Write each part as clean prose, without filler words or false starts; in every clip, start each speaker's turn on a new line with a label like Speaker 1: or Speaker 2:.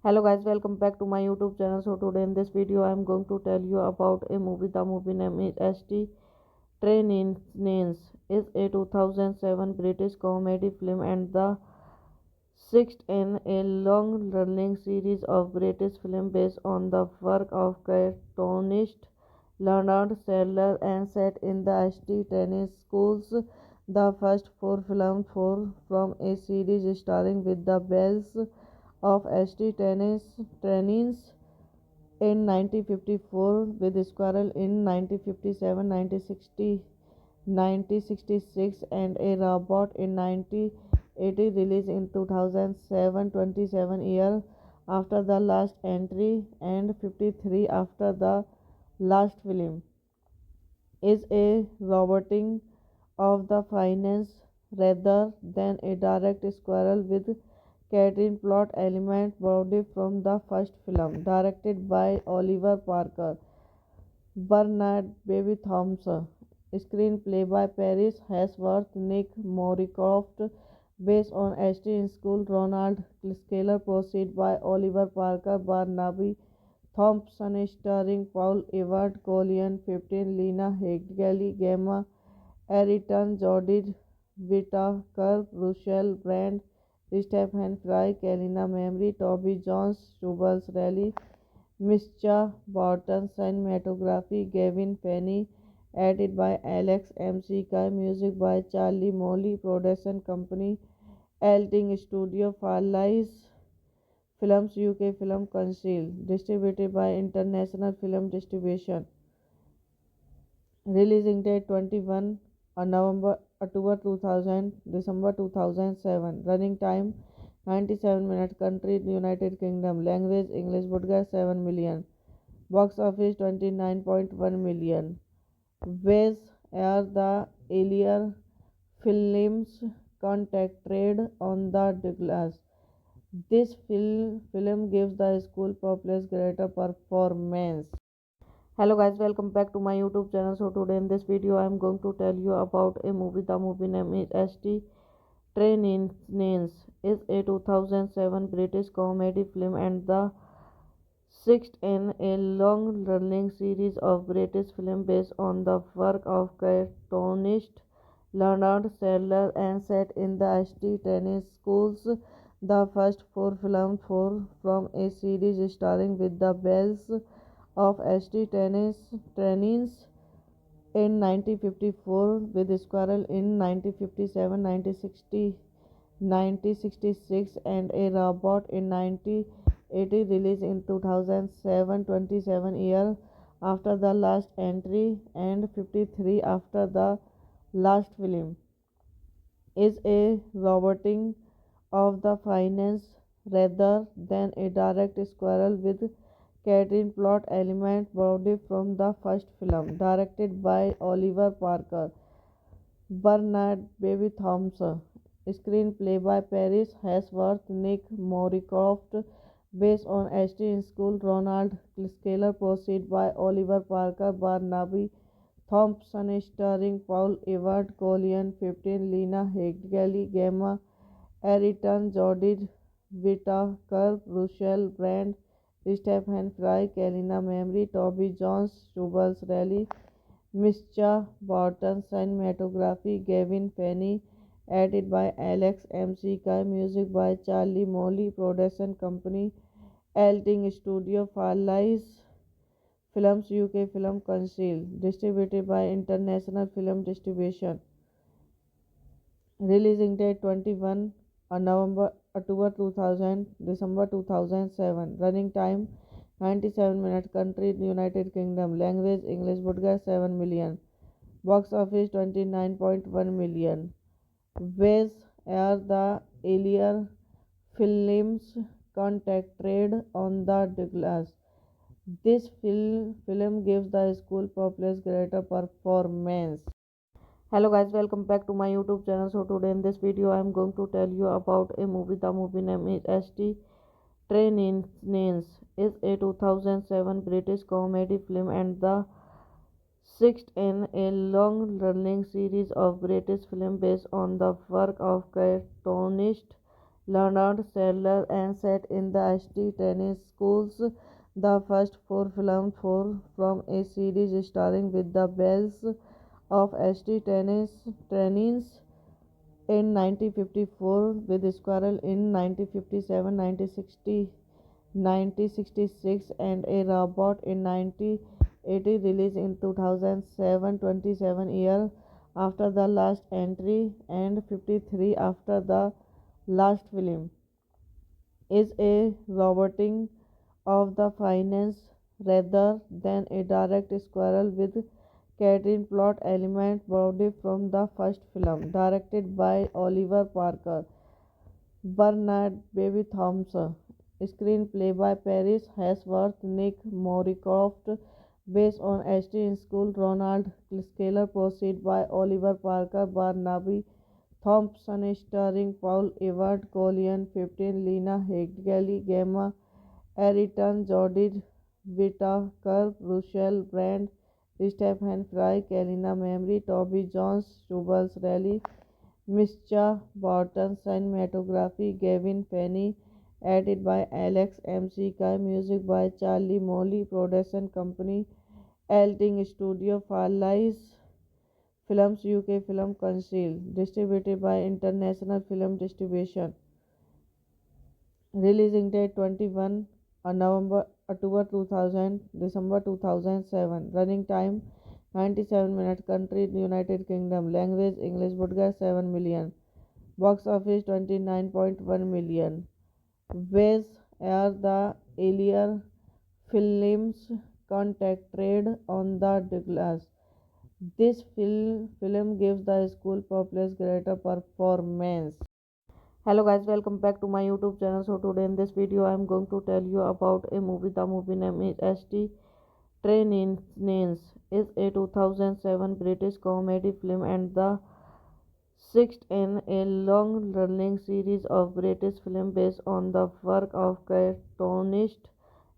Speaker 1: Hello guys, welcome back to my YouTube channel. So today in this video I am going to tell you about a movie. The movie name is ST Trainings. Is a 2007 British comedy film and the sixth in a long-running series of British films based on the work of cartoonist Leonard Sadler and set in the ST Tennis Schools. The first four films from a series starring with the Bells of ST Tennis Trainings in 1954 with Squirrel in 1957, 1966 and a Robot in 1980, released in 2007, 27 years after the last entry and 53 after the last film, is a roboting of the finance rather than a direct squirrel with Catherine plot element borrowed from the first film, directed by Oliver Parker, Bernard Baby Thompson, screenplay by Paris Hesworth, Nick Moricroft, based on ST School, Ronald Scaler, proceed by Oliver Parker, Barnaby Thompson, starring Paul Evert, Colleen 15, Lena Headley, Gemma Arterton, Jodie Whittaker, Russell Brand, Stephen Fry, Kalina Memory, Toby Jones, Jubals Raleigh, Mischa Barton, cinematography Gavin Penny, edited by Alex McKay, music by Charlie Molly, production company Elting Studio, Farleigh Films UK Film Council, distributed by International Film Distribution. Releasing date 21 November October 2000 December 2007. Running time 97 minutes. Country United Kingdom. Language English. Budget 7 million. Box office 29.1 million. Ways are the earlier films contacted on the Douglas. This film gives the school populace greater performance. Hello guys, welcome back to my YouTube channel. So today in this video I am going to tell you about a movie. The movie name is ST Trainings. Is a 2007 British comedy film and the sixth in a long-running series of British films based on the work of cartoonist Leonard Sadler and set in the ST Tennis Schools. The first four films from a series starring with the Bells of ST Tennis Trainings in 1954 with Squirrel in 1957, 1966 and a Robot in 1980, released in 2007, 27 years after the last entry and 53 after the last film, is a roboting of the finance rather than a direct squirrel with Catherine plot element borrowed from the first film, directed by Oliver Parker, Bernard Baby Thompson. Screenplay by Paris Hesworth, Nick Moricroft, based on Ashton School, Ronald Scaler, proceed by Oliver Parker, Barnaby Thompson, starring Paul Evert, Collian 15, Lena Headley, Gemma Ayrton, Jodie Whittaker, Russell Brand, Stephen Fry, Kalina Memory, Toby Jones, Jubals Raleigh, Mischa Barton, cinematography Gavin Penny, edited by Alex McKay, music by Charlie Molly, production company Elting Studio, Farleigh Films UK Film Council, distributed by International Film Distribution. Releasing date 21 November October 2000 December 2007. Running time 97 minutes. Country United Kingdom. Language English. Budget 7 million. Box office 29.1 million. Ways are the earlier films contracted on the glass. This film gives the school populace greater performance. Hello guys, welcome back to my YouTube channel. So today in this video I am going to tell you about a movie. The movie name is ST Trainings is a 2007 British comedy film and the sixth in a long running series of British films based on the work of cartoonist Leonard Sadler and set in the ST Training Schools. The first four films from a series starring with the Bells of ST Trainings in 1954, with Squirrel in 1957, 1966, and a Robot in 1980, released in 2007, 27 years after the last entry and 53 after the last film, is a roboting of the finance rather than a direct squirrel, with Catherine plot element borrowed from the first film, directed by Oliver Parker, Bernard Baby Thompson. Screenplay by Paris Hesworth, Nick Moricroft, based on Ashton School, Ronald Scaler, proceed by Oliver Parker, Barnaby Thompson, starring Paul Evert, Collian 15, Lena Headley, Gemma Ayrton, Jodie Whittaker, Russell Brand, Stephen Fry, Kalina Memory, Toby Jones, Jubals Raleigh, Mischa Barton, cinematography Gavin Penny, edited by Alex McKay, music by Charlie Molly, production company Elting Studio, Farleigh Films UK Film Council, distributed by International Film Distribution. Releasing date 21 November October 2000 December 2007. Running time 97 minutes. Country United Kingdom. Language English. Budget 7 million. Box office 29.1 million. Ways are the earlier films contracted on the glass. This film gives the school populace greater performance. Hello guys, welcome back to my YouTube channel. So today in this video I am going to tell you about a movie. The movie name is ST Trainings is a 2007 British comedy film and the sixth in a long running series of British films based on the work of cartoonist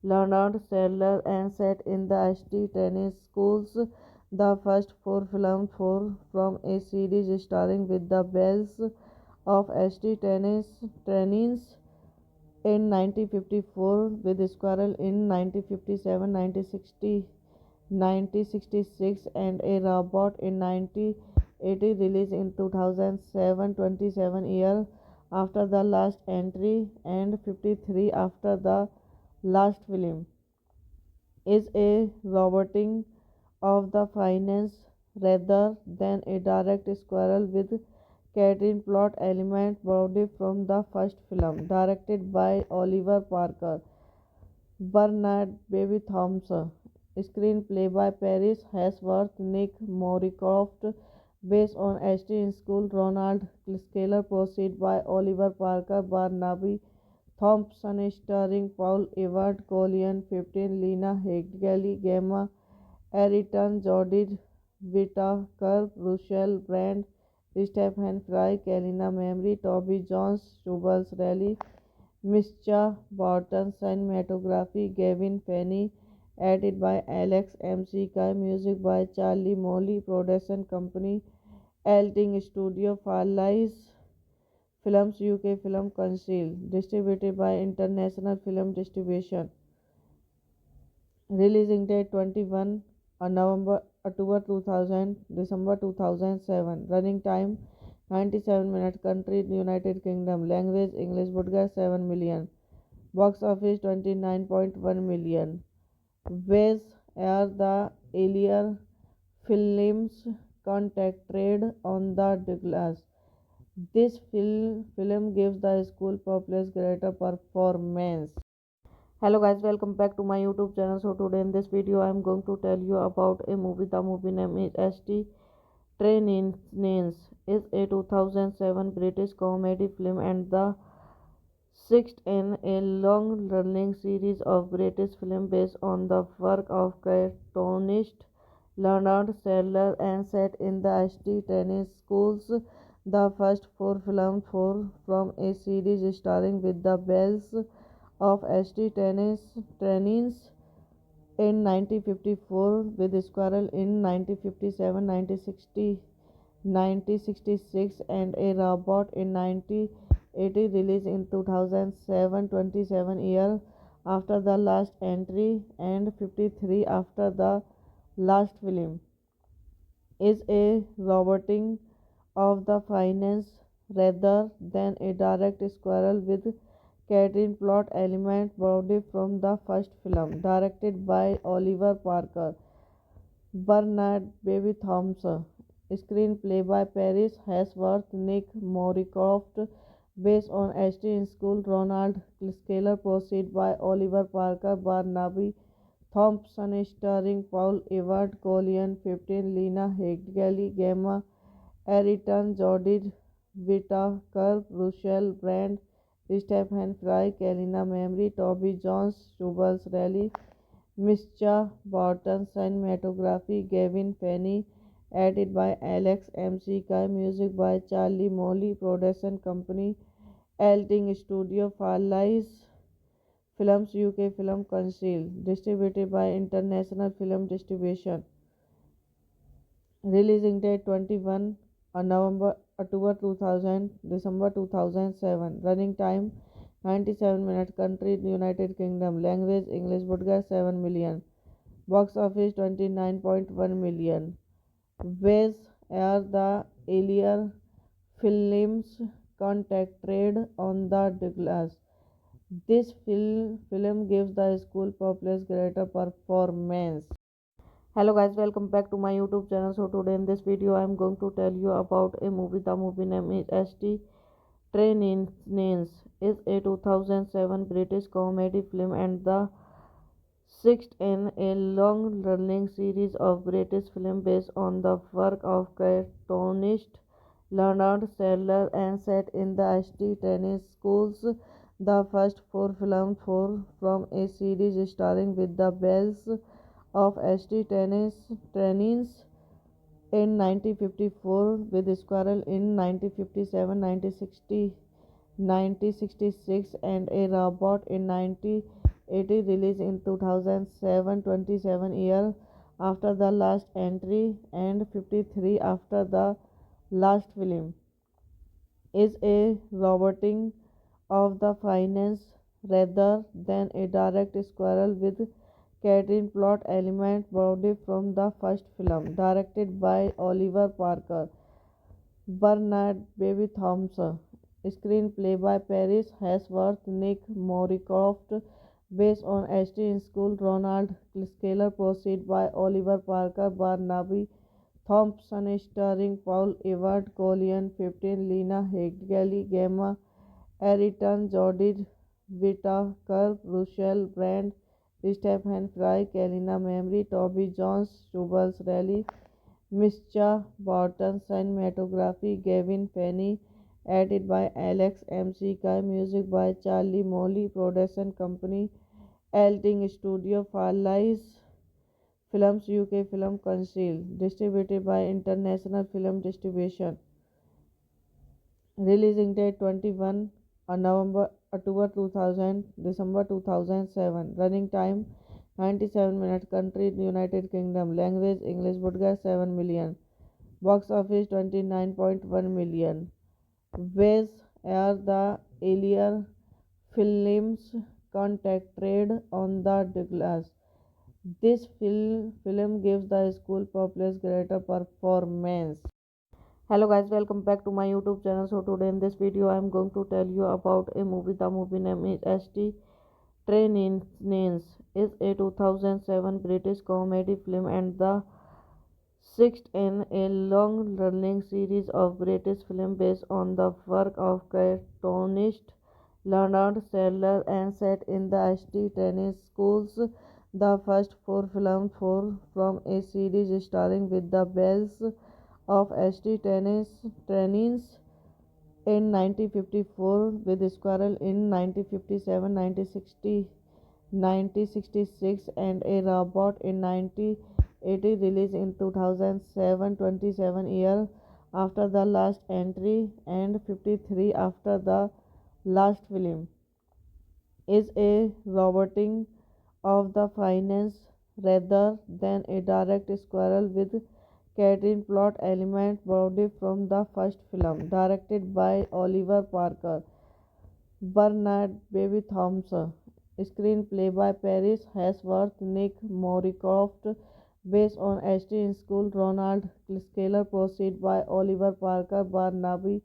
Speaker 1: Leonard Sadler and set in the ST Training Schools. The first four films from a series starring with the Bells of ST Trainings in 1954, with Squirrel in 1957, 1966, and a Robot in 1980, released in 2007, 27 years after the last entry and 53 after the last film, is a roboting of the finance rather than a direct squirrel, with Catherine plot element borrowed from the first film, directed by Oliver Parker, Bernard Baby Thompson. Screenplay by Paris Hesworth, Nick Moricroft, based on Ashton School, Ronald Scaler, proceed by Oliver Parker, Barnaby Thompson, starring Paul Ewart, Colleen 15, Lena Headey, Gemma Arterton, Jodie Whittaker, Russell Brand, Stephen Fry, Kelena Memory, Toby Jones, Jubals Raleigh, Mischa Barton, cinematography Gavin Penny, edited by Alex McKay, music by Charlie Molly, production company Elting Studio, Farleigh Films UK Film Council, distributed by International Film Distribution. Releasing date 21 November October 2000 December 2007. Running time 97 minutes. Country United Kingdom. Language English. Budget 7 million. Box office 29.1 million. Ways are the earlier films contracted on the glass. This film gives the school populace greater performance. Hello guys, welcome back to my YouTube channel. So today in this video I am going to tell you about a movie. The movie name is ST Trainings. Is a 2007 British comedy film and the sixth in a long running series of British films based on the work of cartoonist Leonard Sadler and set in the ST Training schools. The first four films from a series starring with the Bells of ST Trainings in 1954, with Squirrel in 1957, 1966, and a Robot in 1980, released in 2007, 27 years after the last entry and 53 after the last film, is a roboting of the finance rather than a direct squirrel with Catherine plot element borrowed from the first film, directed by Oliver Parker, Bernard Baby Thompson, screenplay by Paris Hesworth, Nick Moricroft, based on Ashton School, Ronald Scaler, proceed by Oliver Parker, Barnaby Thompson, starring Paul Ewart, Colleen 15, Lena Headey, Gemma Arterton, Jodie Whittaker, Russell Brand, Stephen Fry, Kelena Memory, Toby Jones, Jubals Raleigh, Mischa Barton, cinematography Gavin Penny, edited by Alex McKay, music by Charlie Molly, production company Elting Studio, Farleigh Films UK Film Council, distributed by International Film Distribution. Releasing date 21 November October 2000 December 2007. Running time 97 minutes. Country United Kingdom. Language English. Budget 7 million. Box office 29.1 million. Ways are the earlier films contracted on the glass. This film gives the school populace greater performance. Hello guys, welcome back to my YouTube channel. So today in this video I am going to tell you about a movie. The movie name is ST Trainings. Is a 2007 British comedy film and the sixth in a long running series of British films based on the work of cartoonist Leonard Sadler and set in the ST Training schools. The first four films from a series starring with the Bells of ST Trainings in 1954, with Squirrel in 1957, 1966, and a Robot in 1980, released in 2007, 27 years after the last entry and 53 after the last film, is a roboting of the finance rather than a direct squirrel with Catherine plot element borrowed from the first film, directed by Oliver Parker, Bernard Baby Thompson, screenplay by Paris Hesworth, Nick Moricroft, based on Ashton School, Ronald Scaler, proceed by Oliver Parker, Barnaby Thompson, starring Paul Ewart, Colleen 15, Lena Headey, Gemma Arterton, Jodie Whittaker, Russell Brand, Stephen Fry, Kelena Memory, Toby Jones, Jubals Raleigh, Mischa Barton, cinematography Gavin Penny, edited by Alex McKay, music by Charlie Molly, production company Elting Studio, Farleigh Films UK Film Council, distributed by International Film Distribution. Releasing date 21 November October 2000 December 2007. Running time 97 minutes. Country United Kingdom. Language English. Budget 7 million. Box office 29.1 million. Ways are the earlier films contracted on the Douglas. This film gives the school populace greater performance. Hello guys, welcome back to my YouTube channel. So today in this video I am going to tell you about a movie. The movie name is ST Trainings is a 2007 British comedy film and the sixth in a long running series of British films based on the work of cartoonist Leonard Sadler and set in the ST Training Schools. The first four films from a series starring with the bells of ST Trainings in 1954 with Squirrel in 1957, 1966 and a robot in 1980 released in 2007, 27 years after the last entry and 53 after the last film, is a roboting of the finance rather than a direct squirrel with Catherine plot element borrowed from the first film, directed by Oliver Parker, Bernard Baby Thompson, screenplay by Paris Hesworth, Nick Moricroft, based on Ashton School, Ronald Scaler, proceed by Oliver Parker, Barnaby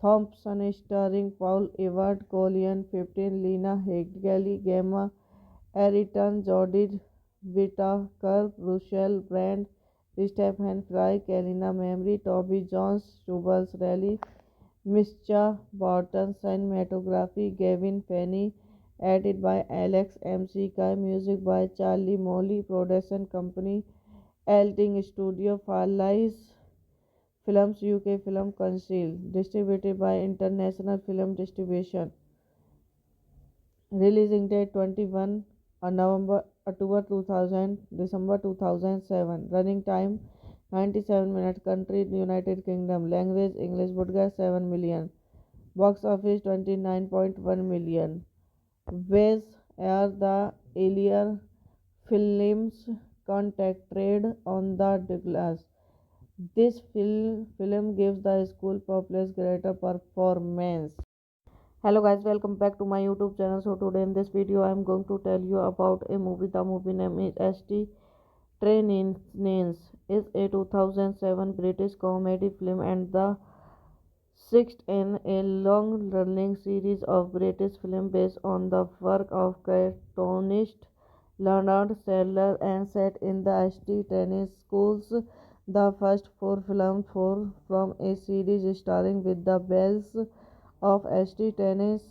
Speaker 1: Thompson, starring Paul Ewart, Colleen 15, Lena Headley, Gemma Ayrton, Jodie Whittaker, Rochelle Brand, Stephen Fry, Kalina Memory, Toby Jones, Jubals Raleigh, Mischa Barton, cinematography Gavin Penny, edited by Alex McKay, music by Charlie Molly, production company Elting Studio, Farleigh Films UK Film Council, distributed by International Film Distribution. Releasing date 21 November October 2000 December 2007. Running time 97 minutes. Country United Kingdom. Language English. Budget 7 million. Box office 29.1 million. Ways are the earlier films contracted on the Douglas. This film gives the school populace greater performance. Hello guys, welcome back to my YouTube channel. So today in this video I am going to tell you about a movie. The movie name is ST Trainings is a 2007 British comedy film and the sixth in a long running series of British films based on the work of cartoonist Leonard Sadler and set in the ST Training Schools. The first four films from a series starring with the bells of ST Trainings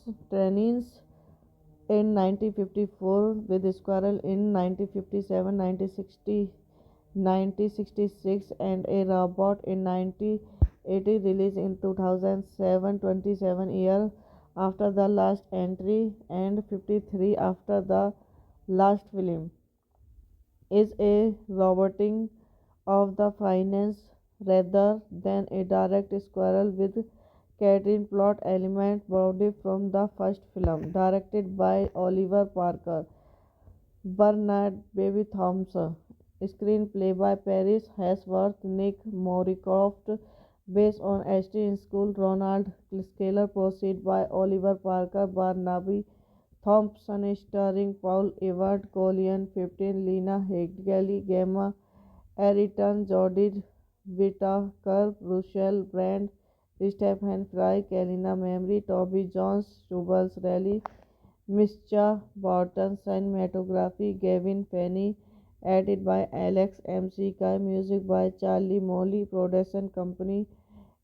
Speaker 1: in 1954 with Squirrel in 1957, 1966 and a robot in 1980 released in 2007, 27 years after the last entry and 53 after the last film, is a roboting of the finance rather than a direct squirrel with Catherine plot element borrowed from the first film, directed by Oliver Parker, Bernard Baby Thompson, screenplay by Paris Hesworth, Nick Moricroft, based on Ashton School, Ronald Scaler, proceed by Oliver Parker, Barnaby Thompson, starring Paul Ewart, Colleen 15, Lena Headley, Gemma Ayrton, Jodie Whittaker, Rochelle Brand, Stephen Fry, Kalina Memory, Toby Jones, Jubals Raleigh, Mischa Barton, cinematography Gavin Penny, edited by Alex McKay, music by Charlie Molly, production company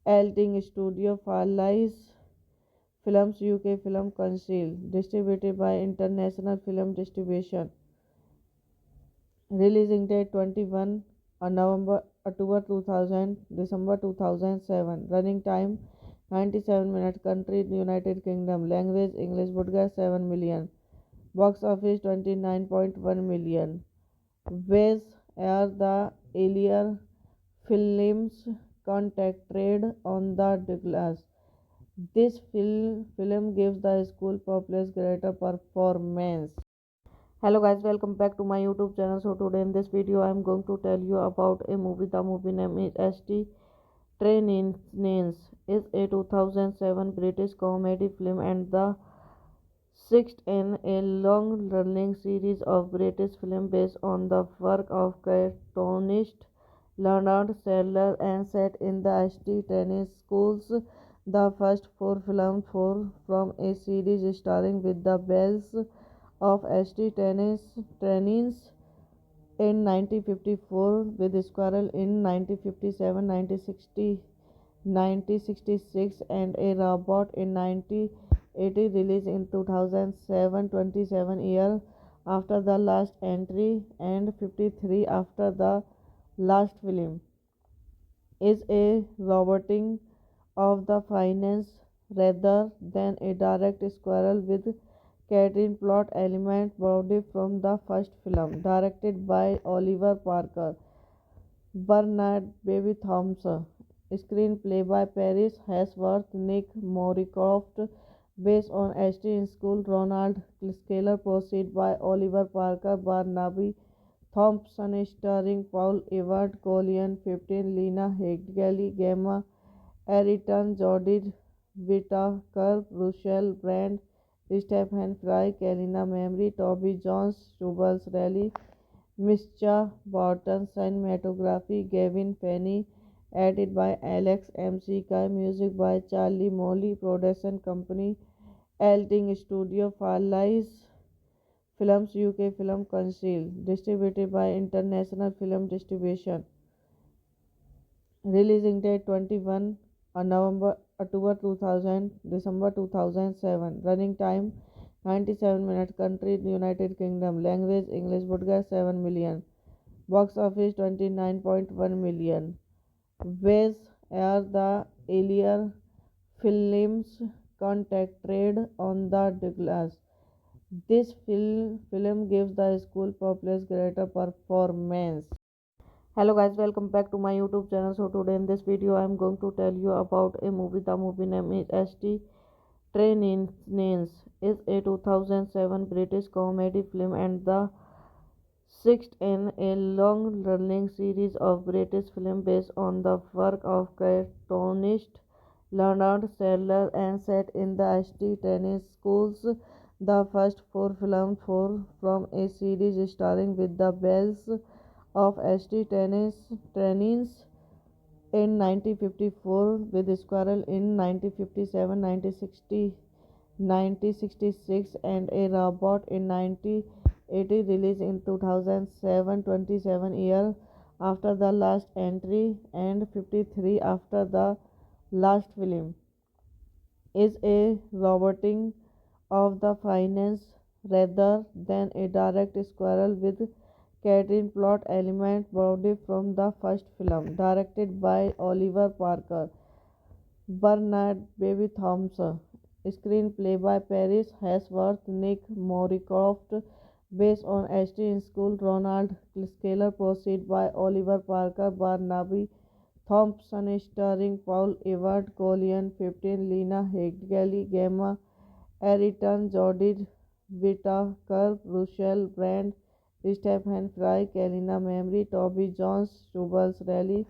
Speaker 1: Elting Studio, Farleigh Films UK Film Council, distributed by International Film Distribution. Releasing date 21 November October 2000 December 2007. Running time 97 minutes. Country United Kingdom. Language English. Budget 7 million. Box office 29.1 million. Wes are the earlier films contracted on the glass. This film gives the school populace greater performance. Hello guys, welcome back to my YouTube channel. So today in this video I am going to tell you about a movie. The movie name is ST Trainings is a 2007 British comedy film and the sixth in a long-running series of British films based on the work of cartoonist Leonard Sadler and set in the ST Tennis Schools. The first four films from a series starring with the bells of ST Tennis Trainings in 1954 with Squirrel in 1957, 1966 and a robot in 1980 released in 2007 27 years after the last entry and 53 after the last film is a roboting of the finance rather than a direct squirrel with Catherine plot element borrowed from the first film, directed by Oliver Parker, Bernard Baby Thompson, screenplay by Paris Hesworth, Nick Moricroft, based on Ashton School, Ronald Scaler, proceed by Oliver Parker, Barnaby Thompson, starring Paul Ewart, Colleen 15, Lena Headley, Gemma Arterton, Jodie Whittaker, Russell Brand, Stephen Fry, Kelly Memory, Toby Jones, Jubals Raleigh, Mischa Barton, cinematography Gavin Penny, edited by Alex McKay, music by Charlie Molly, production company Elting Studio, Farleigh Films UK Film Council, distributed by International Film Distribution. Releasing date 21 November October 2000 December 2007. Running time 97 minutes. Country United Kingdom. Language English. Budget 7 million. Box office 29.1 million. Wes are the earlier films contracted on the glass. This film gives the school populace greater performance. Hello guys, welcome back to my YouTube channel. So today in this video I am going to tell you about a movie. The movie name is ST Trainings is a 2007 British comedy film and the sixth in a long-running series of British films based on the work of cartoonist Leonard Sadler and set in the ST Tennis Schools. The first four films from a series starring with the bells of ST Tennis Trainings in 1954 with Squirrel in 1957, 1966 and a robot in 1980 released in 2007 27 years after the last entry and 53 after the last film is a roboting of the finance rather than a direct squirrel with Catherine plot element borrowed from the first film, directed by Oliver Parker, Bernard Baby Thompson, screenplay by Paris Hesworth, Nick Moricroft, based on Ashton School, Ronald Scaler, proceed by Oliver Parker, Barnaby Thompson, starring Paul Ewart, Colleen 15, Lena Headley, Gemma Arterton, Jodie Whittaker, Russell Brand, Stephen Fry, Kelly Memory, Toby Jones, Jubals Raleigh,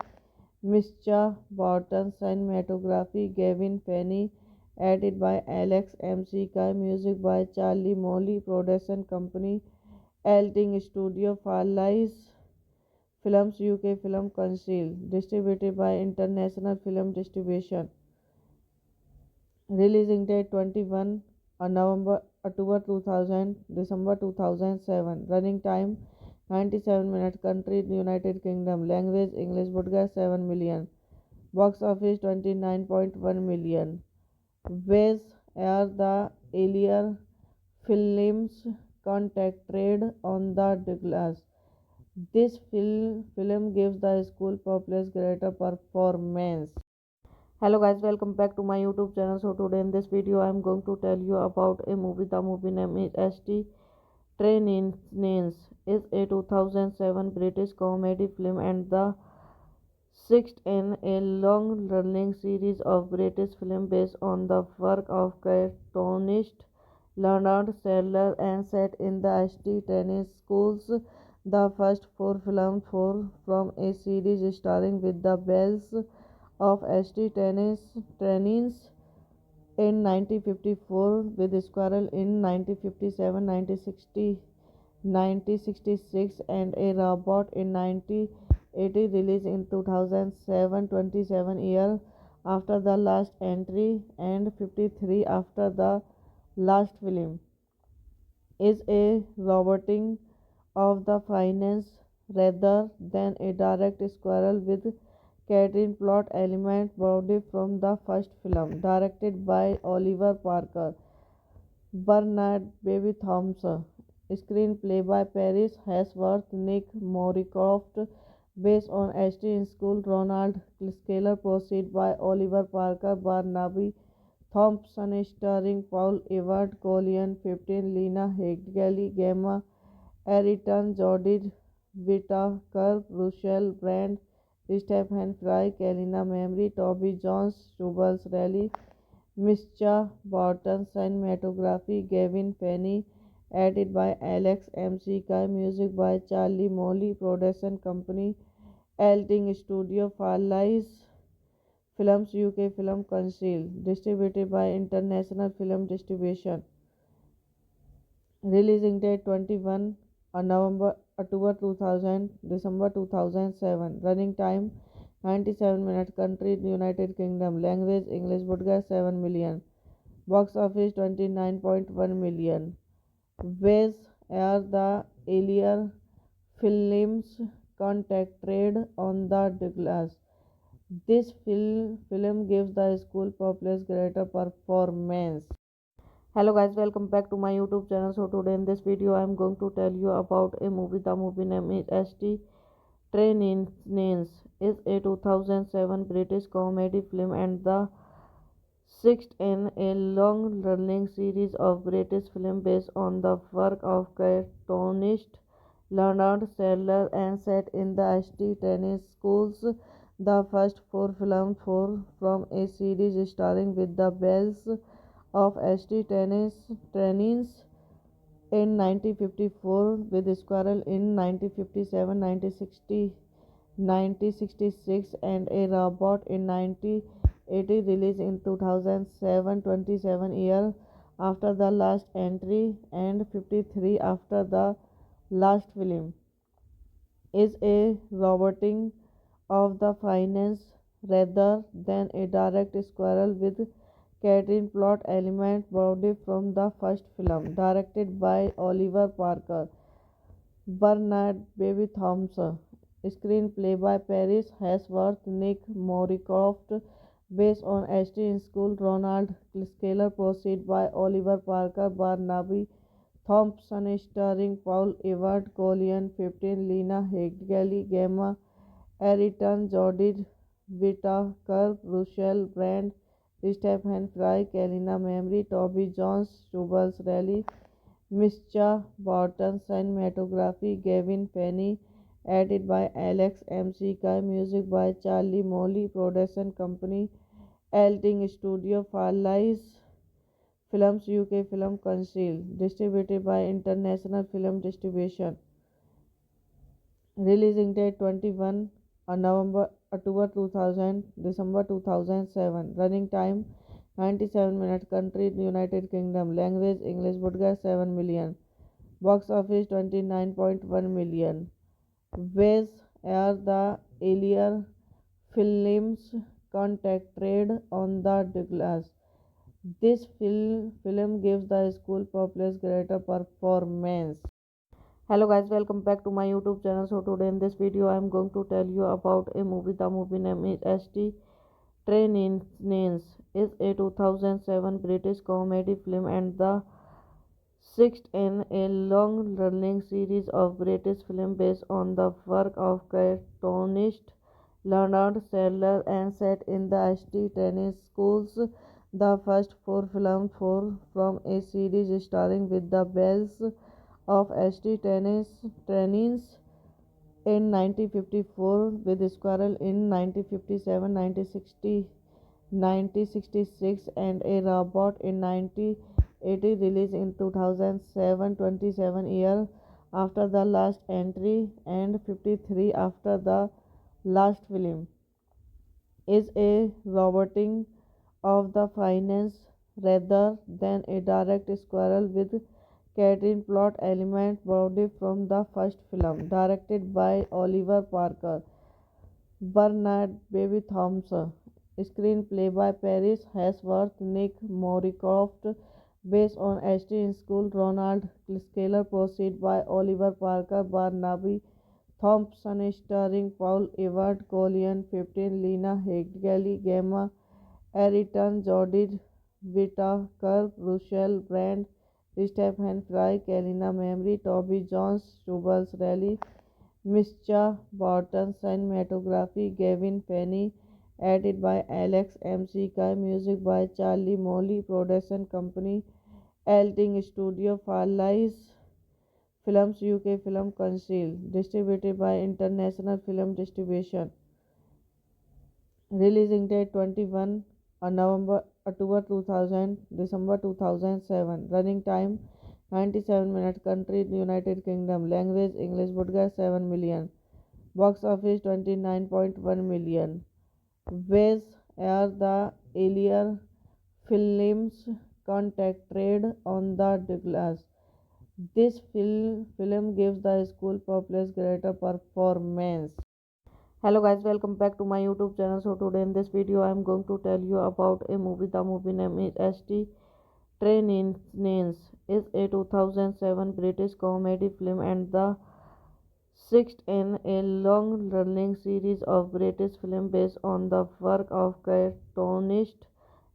Speaker 1: Mischa Barton, cinematography Gavin Penny, edited by Alex McKay, music by Charlie Molly, production company Elting Studio, Farleigh Films UK Film Council, distributed by International Film Distribution. Releasing date 21 November October 2000 December 2007. Running time 97 minutes. Country United Kingdom. Language English. Budget 7 million. Box office 29.1 million. Wes are the earlier films contracted on the glass. This film gives the school populace greater performance. Hello guys, welcome back to my YouTube channel. So today in this video I am going to tell you about a movie. The movie name is ST Trainings. Is a 2007 British comedy film and the sixth in a long-running series of British films based on the work of cartoonist Leonard Sadler and set in the ST Tennis Schools. The first four films from a series starring with the Bells of ST Tennis Trainings in 1954 with Squirrel in 1957, 1960, 1966 and a robot in 1980 released in 2007, 27 years after the last entry and 53 after the last film, is a roboting of the finance rather than a direct squirrel with Catherine plot element borrowed from the first film, directed by Oliver Parker, Bernard Baby Thompson, screenplay by Paris Hesworth, Nick Moricroft, based on Ashton School, Ronald Scaler, proceed by Oliver Parker, Barnaby Thompson, starring Paul Ewart, Colleen 15, Lena Headley, Gemma Ayrton, Jodie Whittaker, Russell Brand, Stephen Fry, Kalina Memory, Toby Jones, Jubals Raleigh, Mischa Barton, cinematography Gavin Penny, edited by Alex McKay, music by Charlie Molly, production company Elting Studio, Farleigh Films UK Film Council, distributed by International Film Distribution. Releasing date 21 November October 2000 December 2007. Running time 97 minutes. Country United Kingdom. Language English. Budget 7 million. Box office 29.1 million. Ways are the earlier films contracted on the Douglas. This film gives the school populace greater performance. Hello guys, welcome back to my YouTube channel. So today in this video I am going to tell you about a movie. The movie name is ST Trainings. Is a 2007 British comedy film and the sixth in a long-running series of British films based on the work of cartoonist Leonard Sadler and set in the ST Tennis Schools. The first four films from a series starring with the Bells of ST Tennis Trainings in 1954 with Squirrel in 1957, 1960, 1966 and a robot in 1980 released in 2007, 27 years after the last entry and 53 after the last film, is a roboting of the finance rather than a direct squirrel with Catherine plot element borrowed from the first film, directed by Oliver Parker, Bernard Baby Thompson, screenplay by Paris Hesworth, Nick Moricroft, based on Ashton School, Ronald Scaler, proceed by Oliver Parker, Barnaby Thompson, starring Paul Ewart, Colleen 15, Lena Headley, Gemma Ayrton, Jodie Whittaker, Russell Brand, Stephen Fry, Kalina Memory, Toby Jones, Jubals Raleigh, Mischa Barton, cinematography Gavin Penny, edited by Alex McKay, music by Charlie Molly, production company Elting Studio, Farleigh Films UK Film Council, distributed by International Film Distribution. Releasing date 21 November October 2000 December 2007. Running time 97 minutes. Country United Kingdom. Language English. Budget 7 million. Box office 29.1 million. Ways are the earlier films contracted on the Douglas. This film gives the school populace greater performance. Hello guys, welcome back to my YouTube channel. So today in this video I am going to tell you about a movie. The movie name is ST Trainings. Is a 2007 British comedy film and the sixth in a long-running series of British films based on the work of cartoonist Leonard Sadler, and set in the St. Tennis schools. The first four films from a series starring with the bells of St. Tennis trainings in 1954, with Squirrel in 1957, 1966, and a robot in 1980, released in 2007, 27 years after the last entry and 53 after the last film, is a roboting of the finance rather than a direct squirrel with Catherine plot element borrowed from the first film, directed by Oliver Parker. Bernard Baby Thompson. Screenplay by Paris Hesworth, Nick Moricroft, based on Ashton School, Ronald Scaler, proceed by Oliver Parker, Barnaby Thompson, starring Paul Evert, Colleen 15, Lena Headley, Gemma Ayrton, Jodie Whittaker, Rochelle Brand, Stephen Fry, Kalina Memory, Toby Jones, Tubals Raleigh, Mischa Barton, cinematography Gavin Penny, edited by Alex McKay, music by Charlie Molly, production company Elting Studio, Farleigh Films UK Film Council, distributed by International Film Distribution. Releasing date 21 October 2000, December 2007. Running time 97 minutes. Country United Kingdom. Language English. Budget 7 million. Box office 29.1 million. Ways are the earlier films contracted on the glass. This film gives the school populace greater performance. Hello guys, welcome back to my YouTube channel. So today in this video I am going to tell you about a movie. The movie name is St. Trainings is a 2007 British comedy film and the sixth in a long-running series of British films based on the work of cartoonist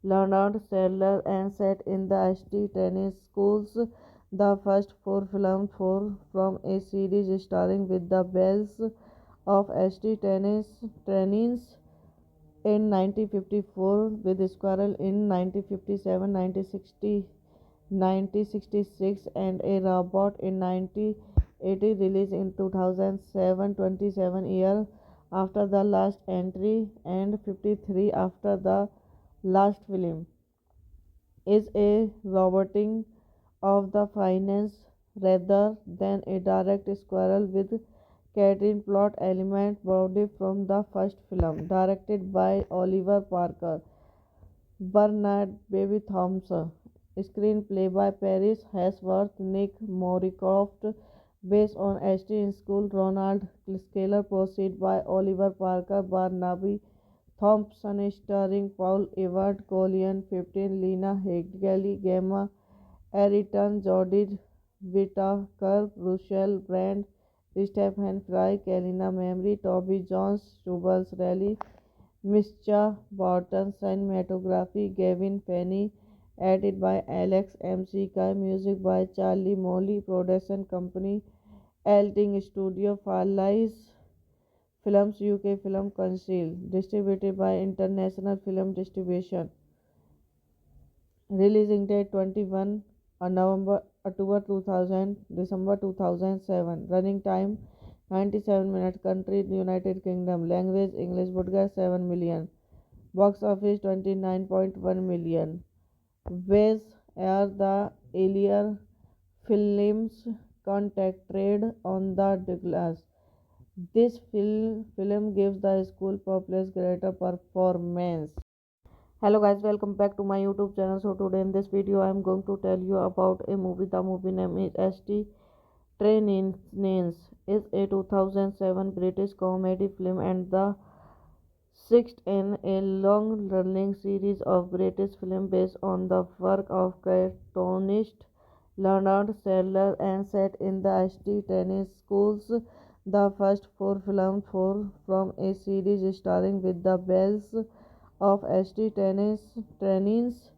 Speaker 1: Leonard Sadler and set in the St. Tennis schools. The first four films from a series starring with the bells of St. Tennis trainings in 1954, with Squirrel in 1957, 1966, and a robot in 1980, released in 2007, 27 years after the last entry and 53 after the last film, is a roboting of the finance rather than a direct squirrel with Catherine plot element borrowed from the first film, directed by Oliver Parker. Bernard Baby Thompson. Screenplay by Paris Hesworth, Nick Moricroft, based on Ashton School, Ronald Scaler, proceed by Oliver Parker, Barnaby Thompson, starring Paul Evert, Colleen 15, Lena Headley, Gemma Ayrton, Jodie Whittaker, Rochelle Brand, Stephen Fry, Kalina Memory, Toby Jones, Tubals Raleigh, Mischa Barton, cinematography Gavin Penny, edited by Alex McKay, music by Charlie Molly, production company Elting Studio, Farleigh Films UK Film Council, distributed by International Film Distribution. Releasing date 21 October 2000, December 2007. Running time 97 minutes. Country United Kingdom. Language English. Budget 7 million. Box office 29.1 million. Ways are the earlier films contracted on the glass. This film gives the school populace greater performance. Hello guys, welcome back to my YouTube channel. So today in this video I am going to tell you about a movie. The movie name is St. Trainings is a 2007 British comedy film and the sixth in a long-running series of British films based on the work of cartoonist Leonard Sadler and set in the St. Tennis schools. The first four films from a series starring with the bells of St. Tennis trainings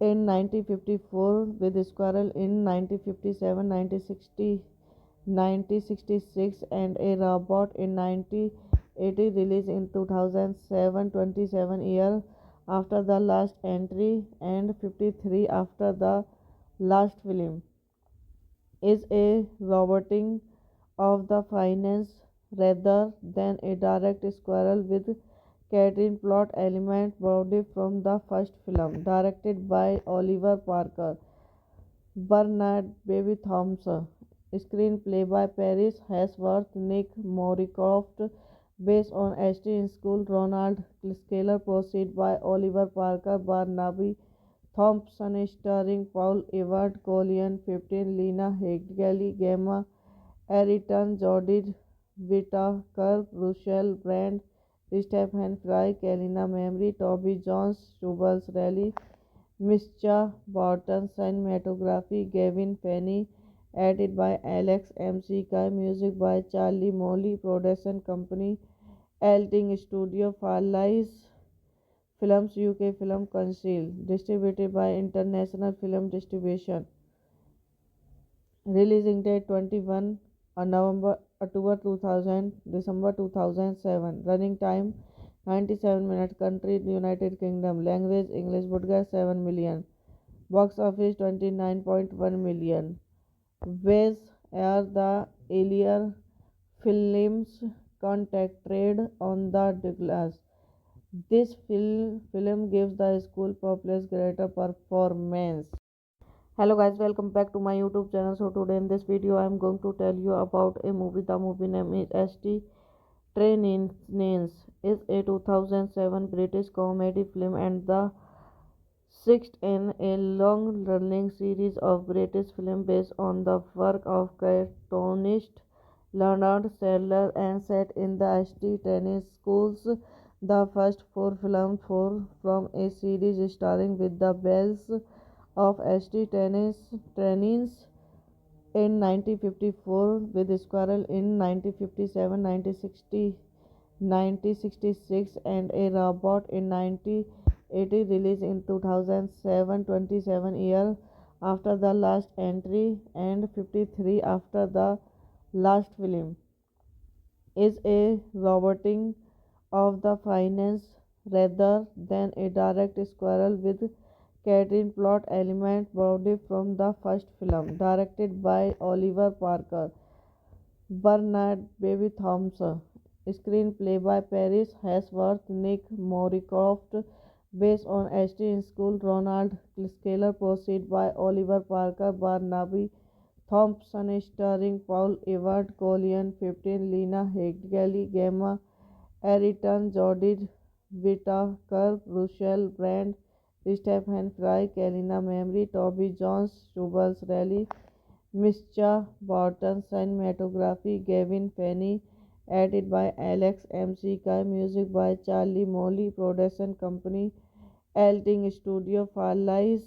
Speaker 1: in 1954, with Squirrel in 1957, 1966, and a robot in 1980, 1980 release in 2007 27 year after the last entry and 53 after the last film, is a roboting of the finance rather than a direct squirrel with Catherine plot element borrowed from the first film, directed by Oliver Parker, Bernard Baby Thompson. Screenplay by Paris Hesworth, Nick Moricroft, based on Ashton School, Ronald Scaler, proceed by Oliver Parker, Barnaby Thompson, starring Paul Everett, Colleen 15, Lena Headley, Gemma Ayrton, Jodie Whittaker, Russell Brand, Stephen Fry, Kalina Memory, Toby Jones, Jubals Raleigh, Mischa Barton, cinematography Gavin Penny, edited by Alex McKay, music by Charlie Molly, production company Elting Studio, Farleigh Films UK Film Council, distributed by International Film Distribution. Releasing date 21 October 2000 December 2007. Running time 97 minutes. Country United Kingdom. Language English. Budget 7 million. Box office 29.1 million. Ways are the earlier films contracted on the glass. This film gives the school populace greater performance. Hello guys, welcome back to my YouTube channel. So today in this video I am going to tell you about a movie. The movie name is ST Trainings is a 2007 British comedy film and the sixth in a long running series of British films based on the work of cartoonist Leonard Sadler and set in the ST Training Schools. The first four films from a series starring with the bells of ST Trainings in 1954 with Squirrel in 1957, 1960, 1966 and a robot in 1980 release in 2007 27 year after the last entry and 53 after the last film, is a roboting of the finance rather than a direct squirrel with Catherine plot element borrowed from the first film, directed by Oliver Parker, Bernard Baby Thompson. Screenplay by Paris Hesworth, Nick Moricroft, based on Ashton School, Ronald Scaler, proceed by Oliver Parker, Barnaby Thompson, starring Paul Everett, Colleen 15, Lena Headley, Gemma Ayrton, Jodie Whittaker, Russell Brand, Stephen Fry, Kalina Memory, Toby Jones, Jubals Raleigh, Mischa Barton, cinematography Gavin Penny, edited by Alex McKay, music by Charlie Molly, production company Elting Studio, Farleigh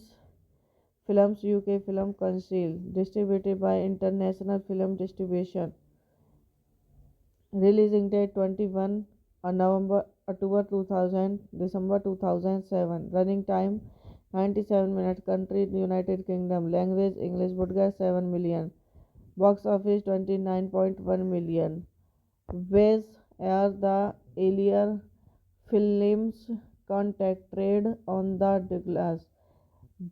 Speaker 1: Films UK Film Council, distributed by International Film Distribution. Releasing date 21 October 2000 December 2007. Running time 97 minutes. Country United Kingdom. Language English. Budget 7 million. Box office 29.1 million. Ways are the earlier films contracted on the glass.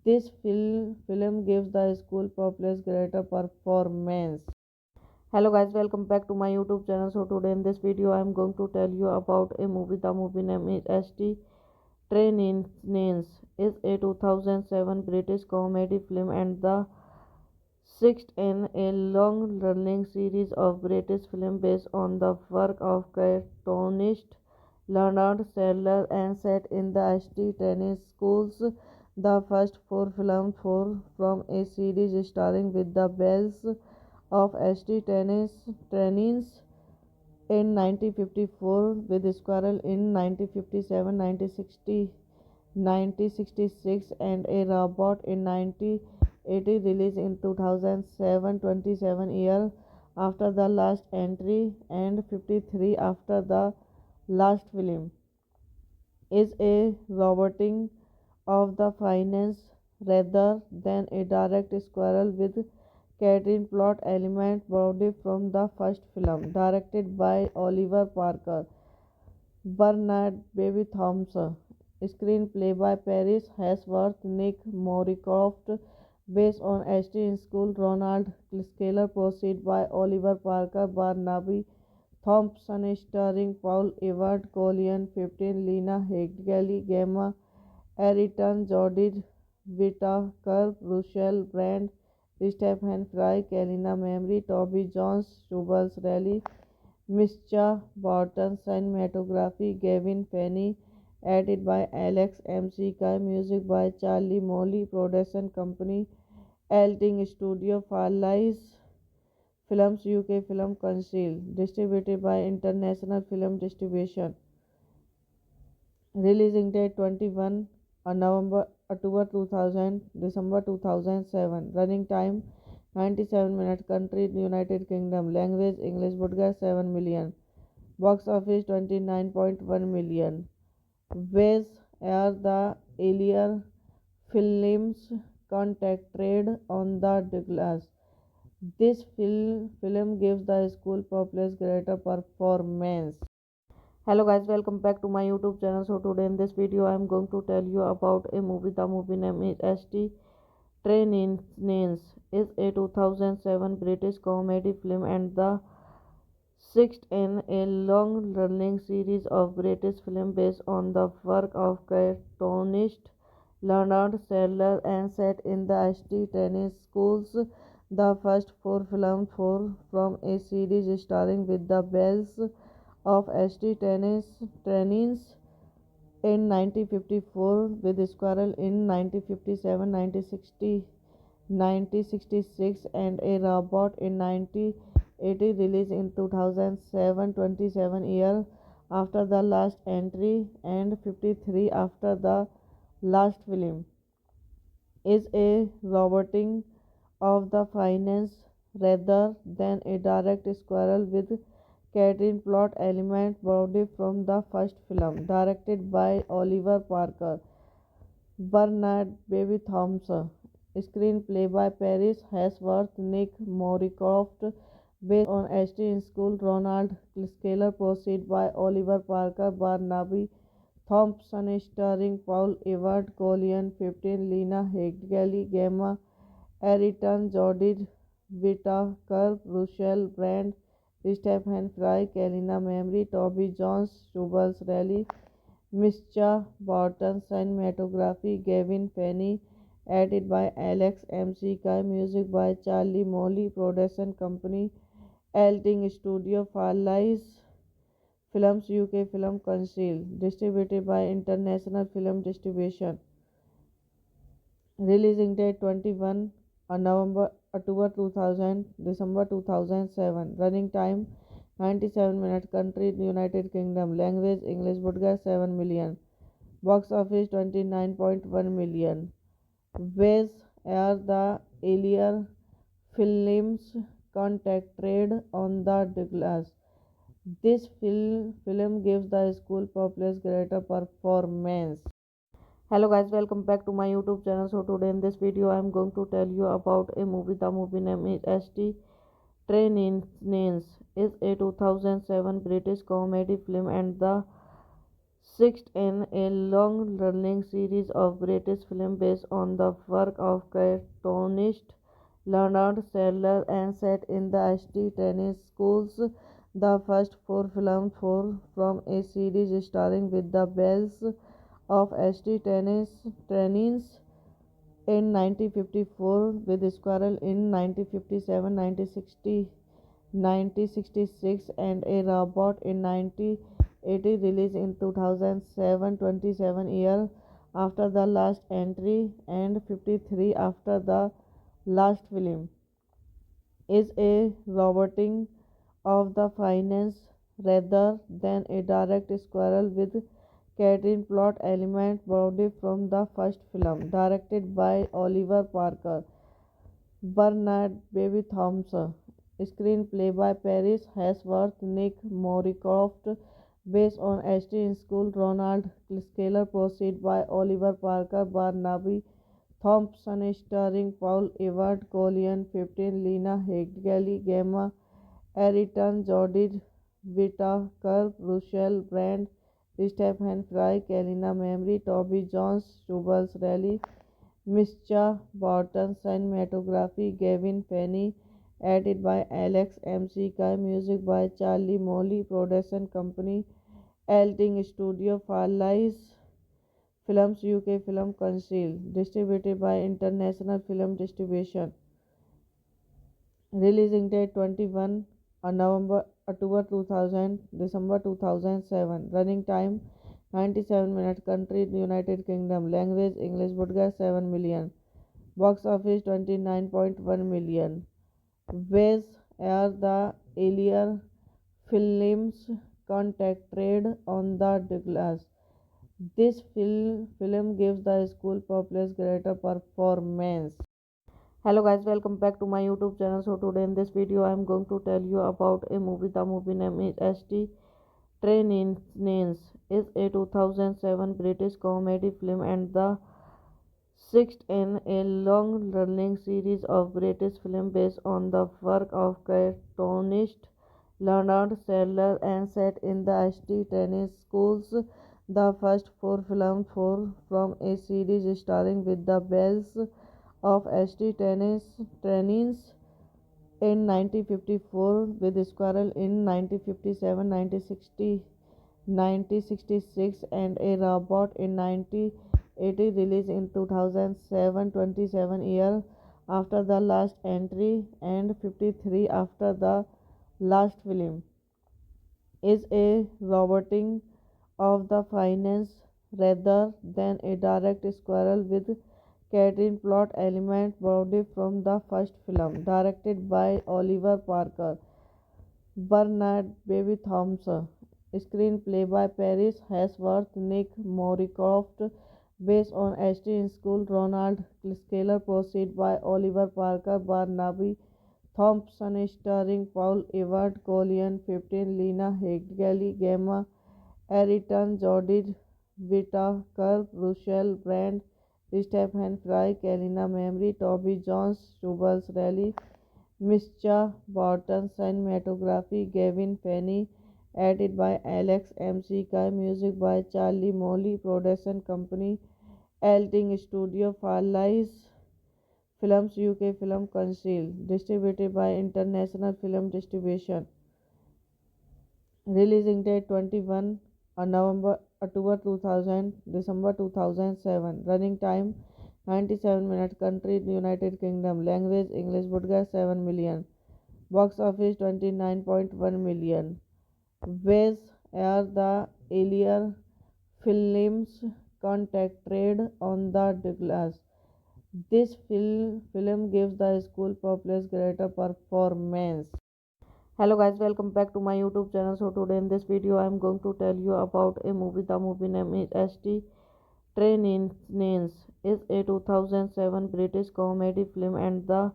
Speaker 1: This film gives the school populace greater performance. Hello guys, welcome back to my YouTube channel. So today in this video I am going to tell you about a movie. The movie name is ST Trainings is a 2007 British comedy film and the sixth in a long running series of British films based on the work of cartoonist Leonard Sadler and set in the ST Training Schools. The first four films from a series starring with the bells of ST Trainings in 1954 with Squirrel in 1957, 1960, 1966 and a robot in 1980 release in 2007 27 year after the last entry and 53 after the last film, is a roboting of the finance rather than a direct squirrel with Catherine plot element borrowed from the first film, directed by Oliver Parker, Bernard Baby Thompson. Screenplay by Paris Hesworth, Nick Moricroft, based on Ashton School, Ronald Scaler, proceed by Oliver Parker, Barnaby Thompson, starring Paul Evert, Collian 15, Lena Headley, Gemma Arterton, Jodie Whittaker, Russell Brand, Stephen Fry, Kalina Memory, Toby Jones, Jubals Raleigh, Mischa Barton, cinematography Gavin Penny, edited by Alex McKay, music by Charlie Molly, production company Elting Studio, Farleigh Films UK Film Council, distributed by International Film Distribution. Releasing date 21 November October 2000 December 2007. Running time 97 minutes. Country United Kingdom. Language English. Budget 7 million. Box office 29.1 million. Ways are the earlier films contracted on the glass. This film gives the school populace greater performance. Hello guys, welcome back to my YouTube channel. So today in this video I am going to tell you about a movie. The movie name is ST Trainings. Is a 2007 British comedy film and the sixth in a long running series of British films based on the work of cartoonist Leonard Sadler and set in the ST Training schools. The first four films from a series starring with the bells of ST Trainings in 1954, with Squirrel in 1957, 1966, and a Robot in 1980, released in 2007, 27 years after the last entry and 53 after the last film, is a roboting of the finance rather than a direct sequel, with Catherine plot element borrowed from the first film, directed by Oliver Parker. Bernard Baby Thompson. Screenplay by Paris Hesworth, Nick Moricroft, based on Ashton School, Ronald Scaler, proceed by Oliver Parker, Barnaby Thompson, starring Paul Evert, Collian 15, Lena Headley, Gemma Arterton, Jodie Whittaker, Russell Brand, Stephen Fry, Kalina Memory, Toby Jones, Jubals Raleigh, Mischa Barton, cinematography Gavin Penny, edited by Alex McKay, music by Charlie Molly, production company Elting Studio, Farleigh Films UK Film Council, distributed by International Film Distribution. Releasing date 21 November October 2000 December 2007. Running time 97 minutes. Country United Kingdom. Language English. Budget 7 million. Box office 29.1 million. Ways are the earlier films contracted on the glass. This film gives the school populace greater performance. Hello guys, welcome back to my YouTube channel. So today in this video I am going to tell you about a movie. The movie name is ST Trainings. Is a 2007 British comedy film and the sixth in a long running series of British films based on the work of cartoonist Leonard Sadler and set in the ST Training schools. The first four films from a series starring with the bells of ST Trainings in 1954, with Squirrel in 1957, 1966, and a Robot in 1980, released in 2007, 27 years after the last entry and 53 after the last film, is a roboting of the finance rather than a direct sequel, with Catherine plot element borrowed from the first film, directed by Oliver Parker. Bernard Baby Thompson. Screenplay by Paris Hesworth, Nick Moricroft, based on Ashton School, Ronald Scaler, proceed by Oliver Parker, Barnaby Thompson, starring Paul Evert, Collian 15, Lena Headley, Gemma Arterton, Jodie Whittaker, Russell Brand, Stephen Fry, Kalina Memory, Toby Jones, Jubals Rally, Mischa Barton, cinematography Gavin Penny, edited by Alex McKay, music by Charlie Molly, production company Elting Studio, Farlies Films UK Film Council, distributed by International Film Distribution. Releasing date 21 November October 2000 December 2007. Running time 97 minutes. Country United Kingdom. Language English. Budget 7 million. Box office 29.1 million. Ways are the earlier films contracted on the Douglas. This film gives the school populace greater performance. Hello guys, welcome back to my YouTube channel. So today in this video I am going to tell you about a movie. The movie name is ST Trainings is a 2007 British comedy film and the sixth in a long running series of British films based on the work of cartoonist Leonard Sadler and set in the ST Training Schools. The first four films from a series starring with the bells of ST Trainings in 1954, with Squirrel in 1957, 1966, and a Robot in 1980, released in 2007, 27 years after the last entry and 53 after the last film, is a roboting of the finance rather than a direct squirrel with Catherine plot element borrowed from the first film, directed by Oliver Parker, Bernard Baby Thompson, screenplay by Paris Hesworth, Nick Moricroft, based on Ashton School, Ronald Scaler, proceed by Oliver Parker, Barnaby Thompson, starring Paul Ewart, Colleen 15, Lena Headley, Gemma Ayrton, Jodie Whittaker, Russell Brand, Stephen Fry, Kalina Memory, Toby Jones, Jubals Rally, Mischa Barton, cinematography Gavin Penny, edited by Alex McKay, music by Charlie Molly, production company Elting Studio, Farlies Films UK Film Council, distributed by International Film Distribution. Releasing date 21 November October 2000 December 2007. Running time 97 minutes. Country United Kingdom. Language English. Budget 7 million. Box office 29.1 million. Ways are the earlier films contracted on the Douglas. This film gives the school populace greater performance. Hello guys, welcome back to my YouTube channel. So today in this video I am going to tell you about a movie. The movie name is ST Trainings is a 2007 British comedy film and the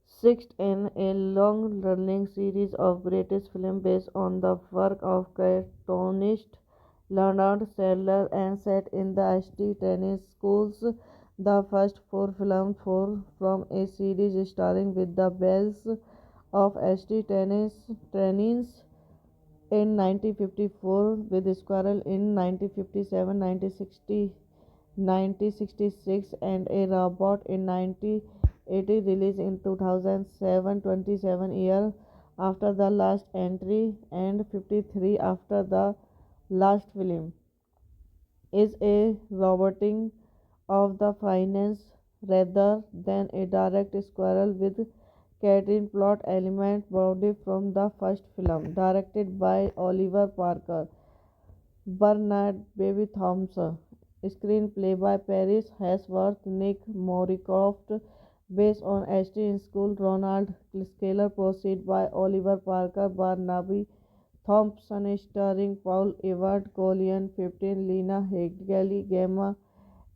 Speaker 1: sixth in a long running series of British films based on the work of cartoonist Leonard Sadler and set in the ST Training Schools. The first four films from a series starring with the bells of ST Trainings in 1954, with Squirrel in 1957, 1966, and a Robot in 1980, released in 2007, 27 years after the last entry and 53 after the last film, is a roboting of the finance rather than a direct squirrel with Catherine plot element borrowed from the first film, directed by Oliver Parker, Bernard Baby Thompson, screenplay by Paris Hesworth, Nick Moricroft, based on Ashton School, Ronald Scaler, proceed by Oliver Parker, Barnaby Thompson, starring Paul Ewart, Colleen 15, Lena Headley, Gemma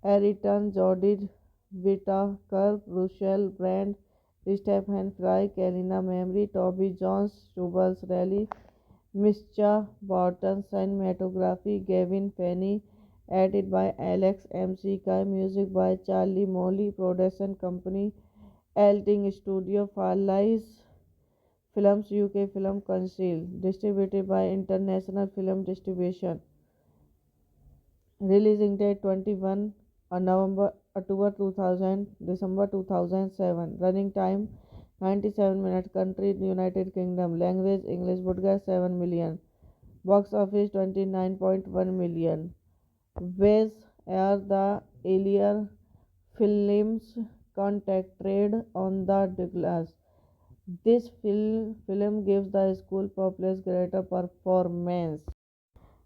Speaker 1: Ayrton, Jodie Whittaker, Russell Brand, Stephen Fry, Kalina Memory, Toby Jones, Jubals Rally, Mischa Barton, cinematography Gavin Penny, edited by Alex McKay, music by Charlie Molly, production company Elting Studio, Farlies Films UK Film Council, distributed by International Film Distribution. Releasing date 21 November October 2000 December 2007. Running time 97 minutes. Country United Kingdom. Language English. Budget 7 million. Box office 29.1 million. Wes are the earlier films contracted on the glass. This film gives the school populace greater performance.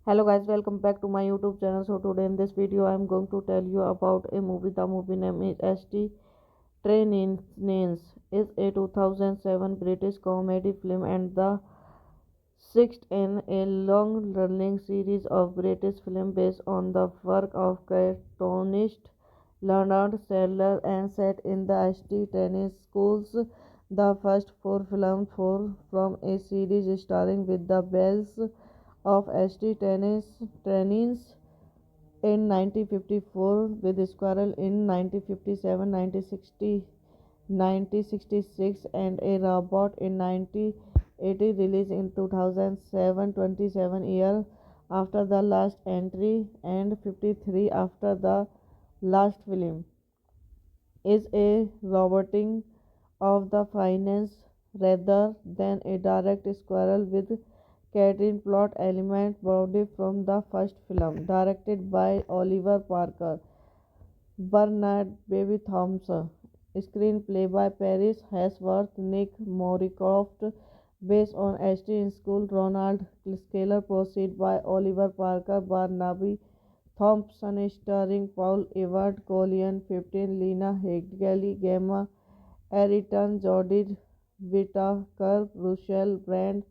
Speaker 1: Hello guys, welcome back to my YouTube channel. So today in this video I am going to tell you about a movie. The movie name is ST Trainings is a 2007 British comedy film and the sixth in a long running series of British films based on the work of cartoonist Leonard Sadler and set in the ST Training Schools. The first four films from a series starring with the bells of ST Trainings in 1954 with Squirrel in 1957, 1966 and a robot in 1980 released in 2007 27 years after the last entry and 53 after the last film is a roboting of the finance rather than a direct squirrel with Catherine plot element borrowed from the first film, directed by Oliver Parker, Bernard Baby Thompson, screenplay by Paris Hesworth, Nick Moricroft, based on Ashton School, Ronald Scaler, proceed by Oliver Parker, Barnaby Thompson, starring Paul Ewart, Colleen 15, Lena Headley, Gemma Ayrton, Jodie Whittaker, Russell Brand,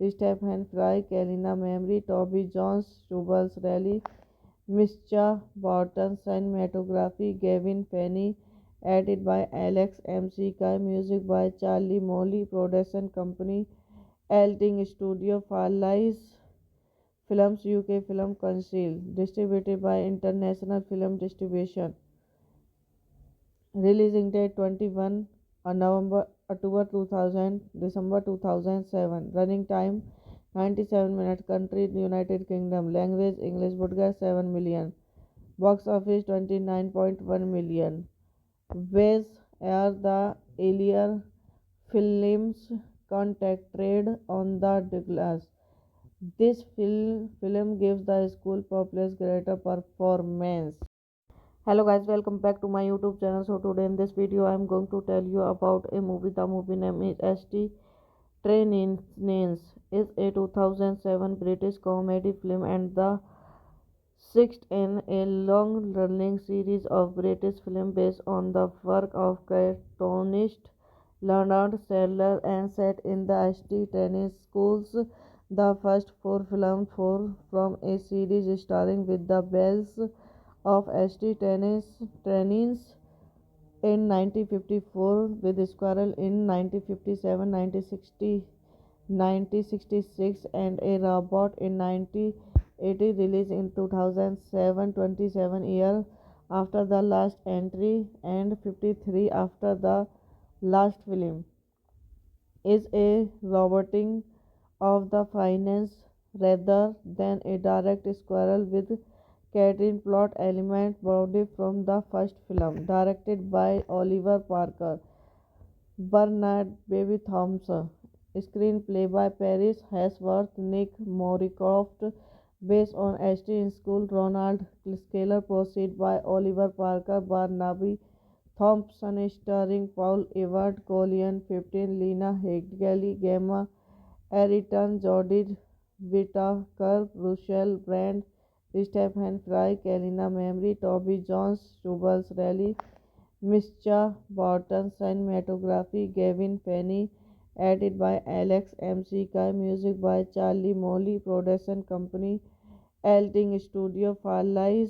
Speaker 1: Stephen Fry, Kalina Memory, Toby Jones, Jubals Raleigh, Mischa Barton, cinematography Gavin Penny, edited by Alex McKay, music by Charlie Molly, production company Elting Studio, Farleigh Films UK Film Council, distributed by International Film Distribution. Releasing date 21 November October 2000 December 2007. Running time 97 minutes. Country United Kingdom. Language English. Budget 7 million. Box office 29.1 million. Wes are the earlier films contracted on the glass. This film gives the school populace greater performance. Hello guys, welcome back to my YouTube channel. So today in this video I am going to tell you about a movie. The movie name is ST Trainings is a 2007 British comedy film and the sixth in a long running series of British films based on the work of cartoonist Leonard Sadler and set in the ST Training Schools. The first four films from a series starring with the bells of ST Trainings in 1954 with Squirrel in 1957, 1966 and a robot in 1980 released in 2007 27 years after the last entry and 53 after the last film is a roboting of the finance rather than a direct squirrel with Catherine plot element borrowed from the first film, directed by Oliver Parker, Bernard Baby Thompson, screenplay by Paris Hesworth, Nick Moricroft, based on Ashton School, Ronald Scaler, proceed by Oliver Parker, Barnaby Thompson, starring Paul Ewart, Colleen 15, Lena Headley, Gemma Ayrton, Jodie Whittaker, Russell Brand, Stephen Fry, Kalina Memory, Toby Jones, Jubals Raleigh, Mischa Barton, cinematography Gavin Penny, edited by Alex McKay, music by Charlie Molly, production company Elting Studio, Farleigh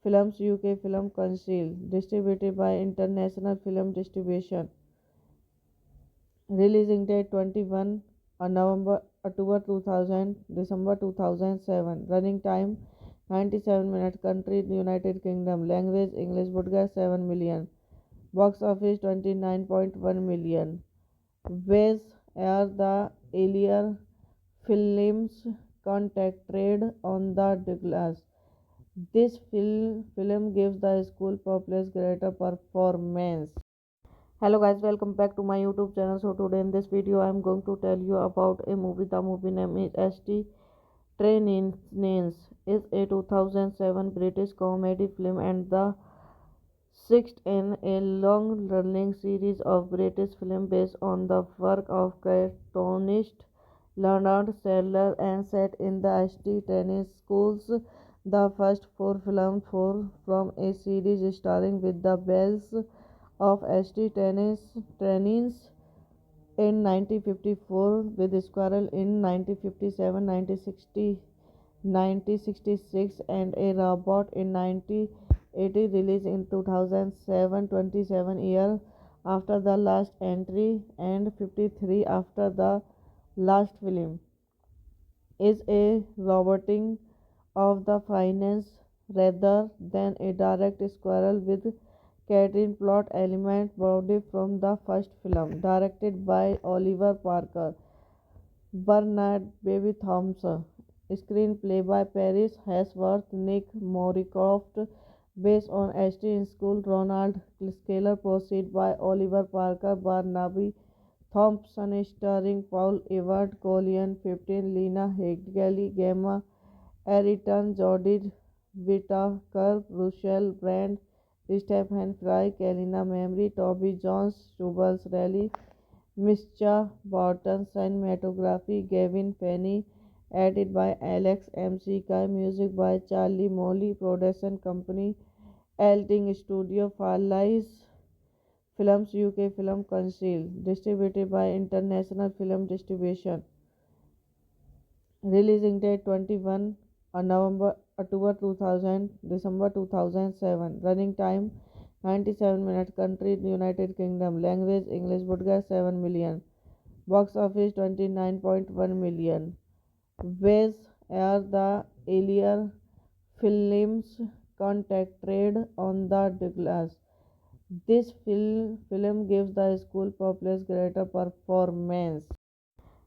Speaker 1: Films UK Film Council, distributed by International Film Distribution. Releasing date 21 November October 2000 December 2007. Running time 97 minutes. Country United Kingdom. Language English. Budget 7 million. Box office 29.1 million. Wes are the earlier films contracted on the glass. This film gives the school pupils greater performance. Hello guys, welcome back to my YouTube channel. So today in this video I am going to tell you about a movie. The movie name is ST Trainings is a 2007 British comedy film and the sixth in a long-running series of British films based on the work of cartoonist Leonard Sadler and set in the ST Tennis Schools. The first four films from a series starring with the bells of ST Tennis Trainings in 1954 with Squirrel in 1957, 1966 and a robot in 1980 released in 2007 27 years after the last entry and 53 after the last film is a roboting of the finance rather than a direct squirrel with Catherine plot element borrowed from the first film, directed by Oliver Parker, Bernard Baby Thompson, screenplay by Paris Hesworth, Nick Moricroft, based on Ashton School, Ronald Scaler, proceed by Oliver Parker, Barnaby Thompson, starring Paul Ewart, Colleen 15, Lena Headley, Gemma Arterton, Jodie Whittaker, Russell Brand, Stephen Fry, Kalina Memory, Toby Jones, Jubals Raleigh, Mischa Barton, cinematography Gavin Penny, edited by Alex McKay, music by Charlie Molly, production company Elting Studio, Farleigh Films UK Film Council, distributed by International Film Distribution. Releasing date 21 November October 2000 December 2007. Running time 97 minutes. Country United Kingdom. Language English. Budget 7 million. Box office 29.1 million. Ways are the earlier films contracted on the glass. This film gives the school pupils greater performance.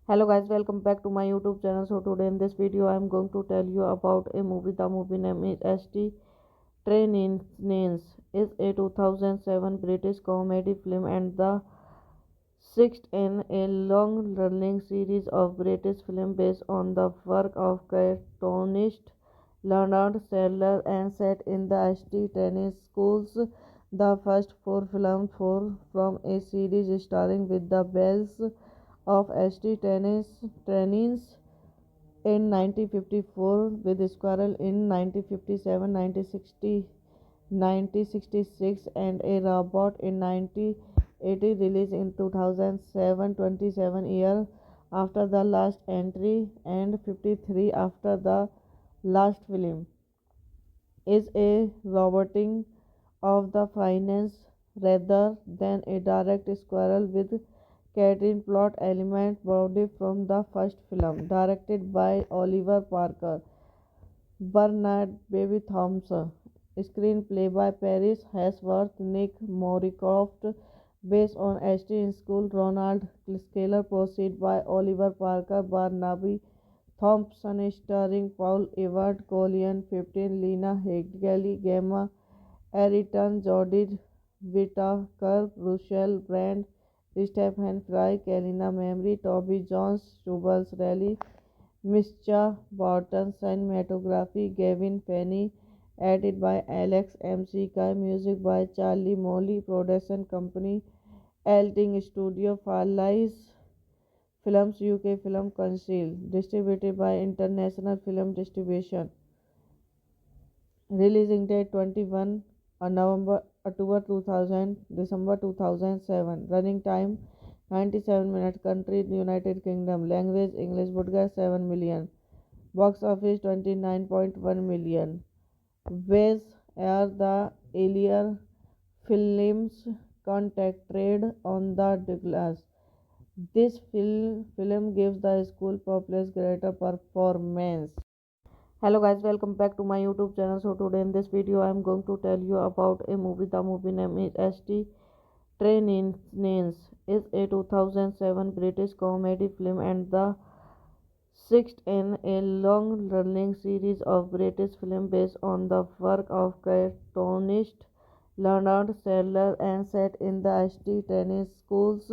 Speaker 1: Hello guys, welcome back to my YouTube channel. So today in this video I am going to tell you about a movie. The movie name is ST Trainings is a 2007 British comedy film and the sixth in a long-running series of British films based on the work of cartoonist Leonard Sadler and set in the ST Tennis Schools. The first four films from a series starring with the bells of ST Tennis Trainings in 1954 with Squirrel in 1957, 1966 and a robot in 1980 released in 2007 27 years after the last entry and 53 after the last film is a roboting of the finance rather than a direct squirrel with Catherine plot element borrowed from the first film, directed by Oliver Parker, Bernard Baby Thompson, screenplay by Paris Hesworth, Nick Moricroft, based on Ashton School, Ronald Scaler, proceed by Oliver Parker, Barnaby Thompson, starring Paul Ewart, Colleen 15, Lena Headley, Gemma Arterton, Jodie Whittaker, Russell Brand, Stephen Fry, Kalina Memory, Toby Jones, Jubals Raleigh, Mischa Barton, cinematography Gavin Penny, edited by Alex McKay, music by Charlie Molly, production company Elting Studio, Farleigh Films UK Film Council, distributed by International Film Distribution. Releasing date 21 November October 2000 December 2007. Running time 97 minutes. Country United Kingdom. Language English. Budget 7 million. Box office 29.1 million. Ways are the earlier films contracted on the glass. This film gives the school pupils greater performance. Hello guys, welcome back to my YouTube channel. So today in this video I am going to tell you about a movie. The movie name is ST Trainings is a 2007 British comedy film and the Sixth in a long-running series of British films based on the work of cartoonist Leonard Sadler and set in the St. Tennis schools.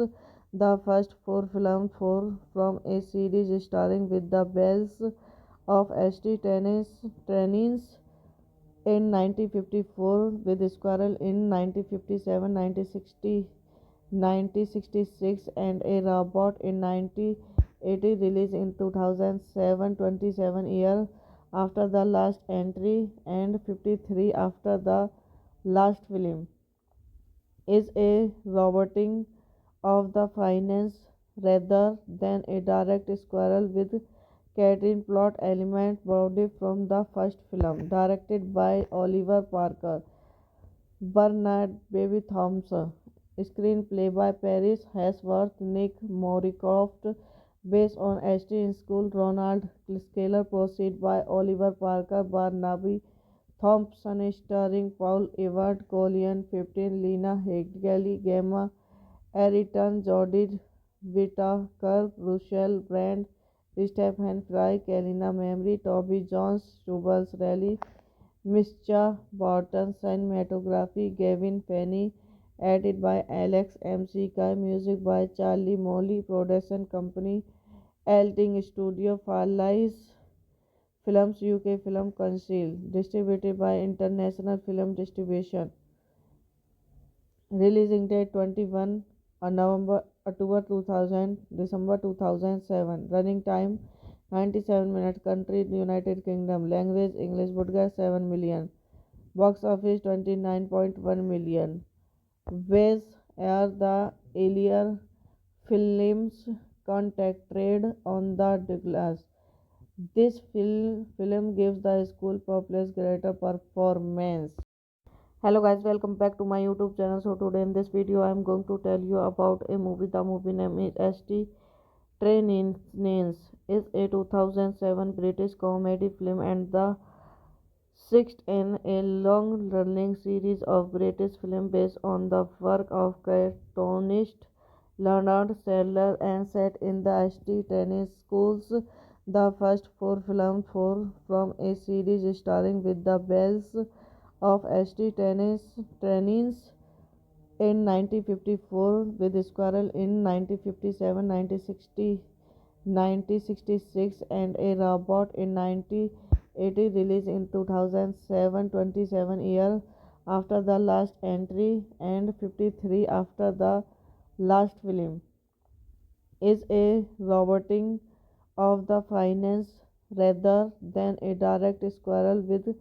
Speaker 1: The first four films from a series starring with the Bells of St. Tennis trainees in 1954 with Squirrel in 1957, 1966 and a robot in 1980 released in 2007 27 years after the last entry and 53 after the last film is a roboting of the finance rather than a direct squirrel with Catherine plot element borrowed from the first film directed by Oliver Parker. Bernard Baby Thompson. Screenplay by Paris Hesworth, Nick Moricroft, based on Ashton School, Ronald Scaler, proceed by Oliver Parker, Barnaby Thompson, starring Paul Ewart, Colleen 15, Lena Headley, Gemma Arterton, Jodie Whittaker, Rochelle Brand, Stephen Fry, Kelena Memory, Toby Jones, Tubals Raleigh, Mischa Barton, cinematography Gavin Penny, edited by Alex McKay, music by Charlie Molly, production company Elting Studio, Farleigh Films UK Film Council, distributed by International Film Distribution. Releasing date 21 October 2000, December 2007. Running time 97 minutes. Country United Kingdom. Language English. Budget 7 million. Box office 29.1 million. Ways are the earlier films contracted on the glass. This film gives the school populace greater performance. Hello guys, welcome back to my YouTube channel. So today in this video I am going to tell you about a movie. The movie name is ST Trainings is a 2007 British comedy film and the sixth in a long-running series of British films based on the work of cartoonist Leonard Sadler and set in the St. Tennis schools. The first four films from a series starring with the Bells of St. Tennis trainees in 1954 with Squirrel in 1957, 1966 and a robot in 1980 released in 2007 27 years after the last entry and 53 after the last film is a roboting of the finance rather than a direct squirrel with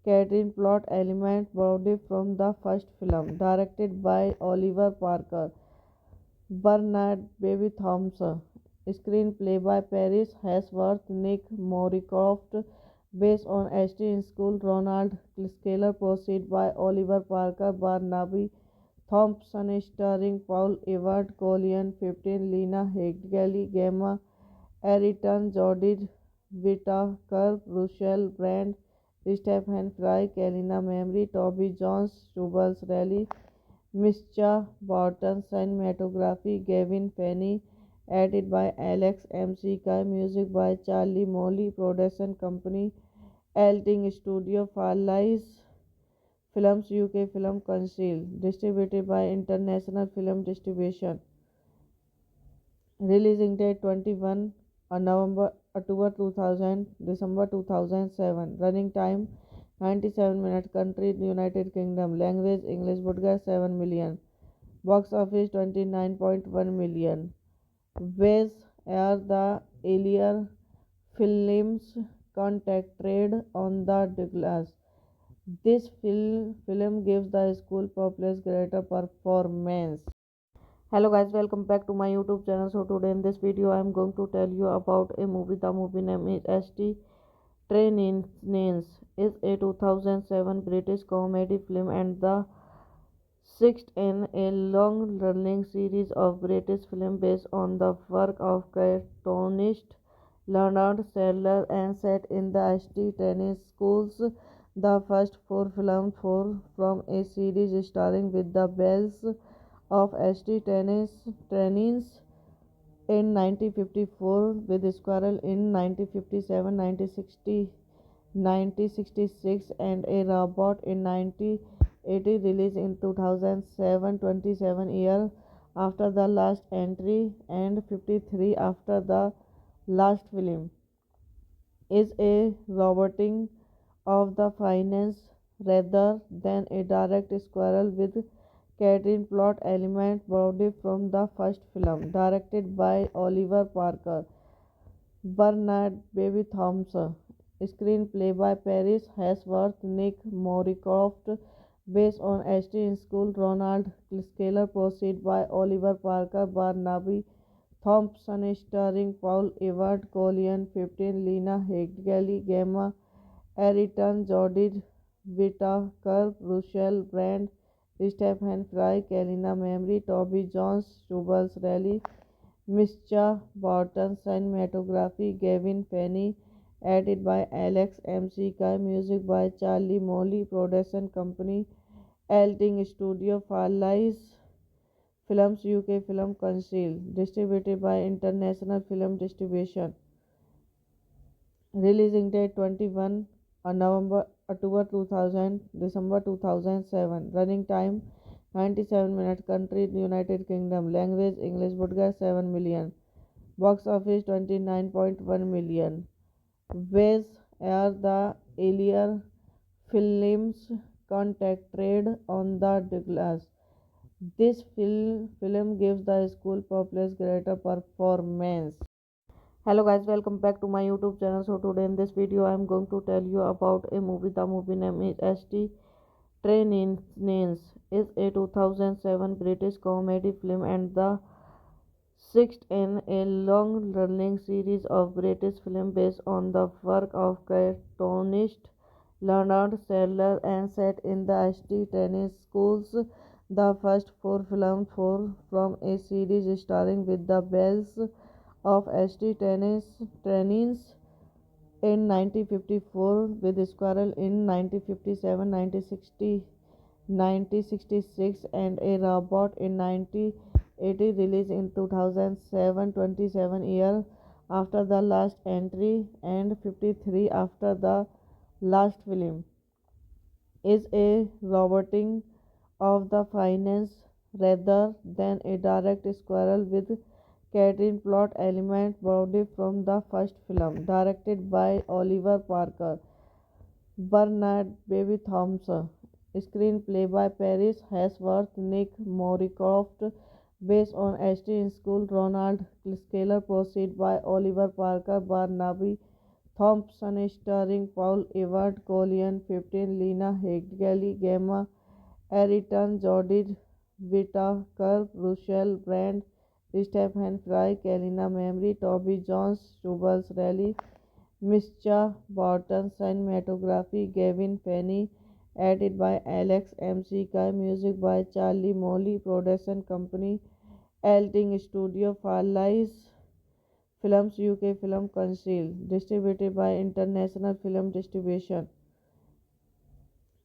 Speaker 1: Catherine plot element borrowed from the first film directed by Oliver Parker. Bernard Baby Thompson. Screenplay by Paris Hesworth, Nick Moricroft, based on Ashton School, Ronald Scaler, proceed by Oliver Parker, Barnaby Thompson, starring Paul Ewart, Colleen 15, Lena Headley, Gemma Arterton, Jodie Whittaker, Rochelle Brand, Stephen Fry, Kelena Memory, Toby Jones, Tubals Raleigh, Mischa Barton, cinematography Gavin Penny, edited by Alex McKay, music by Charlie Molly, production company Elting Studio, Farleigh Films UK Film Council, distributed by International Film Distribution. Releasing date 21 October 2000, December 2007. Running time 97 minutes. Country United Kingdom. Language English. Budget 7 million. Box office 29.1 million. Ways are the earlier films contracted on the glass. This film gives the school populace greater performance. Hello guys, welcome back to my YouTube channel. So today in this video I am going to tell you about a movie. The movie name is ST Trainings is a 2007 British comedy film and the sixth in a long-running series of British films based on the work of cartoonist Leonard Sadler and set in the St. Tennis schools. The first four films from a series starring with the Bells of St. Tennis trainees in 1954 with Squirrel in 1957, 1966 and a robot in 1980 released in 2007 27 year after the last entry and 53 after the last film is a roboting of the finance rather than a direct squirrel with Catherine plot element borrowed from the first film, directed by Oliver Parker, Bernard Baby Thompson, screenplay by Paris Hesworth, Nick Moricroft, based on Ashton School, Ronald Scaler, proceed by Oliver Parker, Barnaby Thompson, starring Paul Evert, Colleen 15, Lena Headley, Gemma Ayrton, Jodie Whittaker, Rochelle Brand, Stephen Fry, Kalina Memory, Toby Jones, Jubals Raleigh, Mischa Barton, cinematography Gavin Penny, edited by Alex McKay, music by Charlie Molly, production company Elting Studio, Farleigh Films UK Film Council, distributed by International Film Distribution. Releasing date 21 October 2000 December 2007. Running time 97 minutes. Country United Kingdom. Language English. Budget 7 million. Box office 29.1 million. Ways are the earlier films contracted on the glass. This film gives the school populace greater performance. Hello guys, welcome back to my YouTube channel. So today in this video I am going to tell you about a movie. The movie name is ST Trainings is a 2007 British comedy film and the sixth in a long running series of British films based on the work of cartoonist Leonard Sadler and set in the ST Tennis Schools. The first four films from a series starring with the bells of ST Trainings in 1954 with Squirrel in 1957, 1966 and a robot in 1980 released in 2007 27 year after the last entry and 53 after the last film is a roboting of the finance rather than a direct squirrel with Catherine plot element borrowed from the first film, directed by Oliver Parker, Bernard Baby Thompson, screenplay by Paris Hesworth, Nick Moricroft, based on Ashton School, Ronald Scaler, proceed by Oliver Parker, Barnaby Thompson, starring Paul Evert, Colleen 15, Lena Headley, Gemma Ayrton, Jodie Whittaker, Rochelle Brand, Stephen Fry, Kalina Memory, Toby Jones, Jubals Raleigh, Mischa Barton, cinematography Gavin Penny, edited by Alex McKay, music by Charlie Molly, production company Elting Studio, Farleigh Films UK Film Council, distributed by International Film Distribution.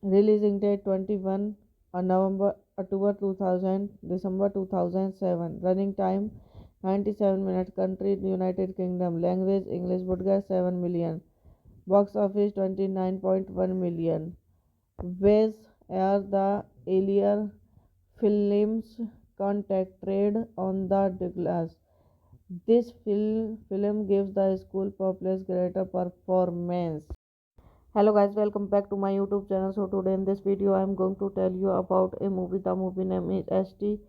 Speaker 1: Releasing date 21 October 2000 December 2007. Running time 97 minutes. Country United Kingdom. Language English. Budget 7 million. Box office 29.1 million. Ways are the earlier films contracted on the glass. This film gives the school populace greater performance. Hello guys, welcome back to my YouTube channel. So today in this video I am going to tell you about a movie. The movie name is ST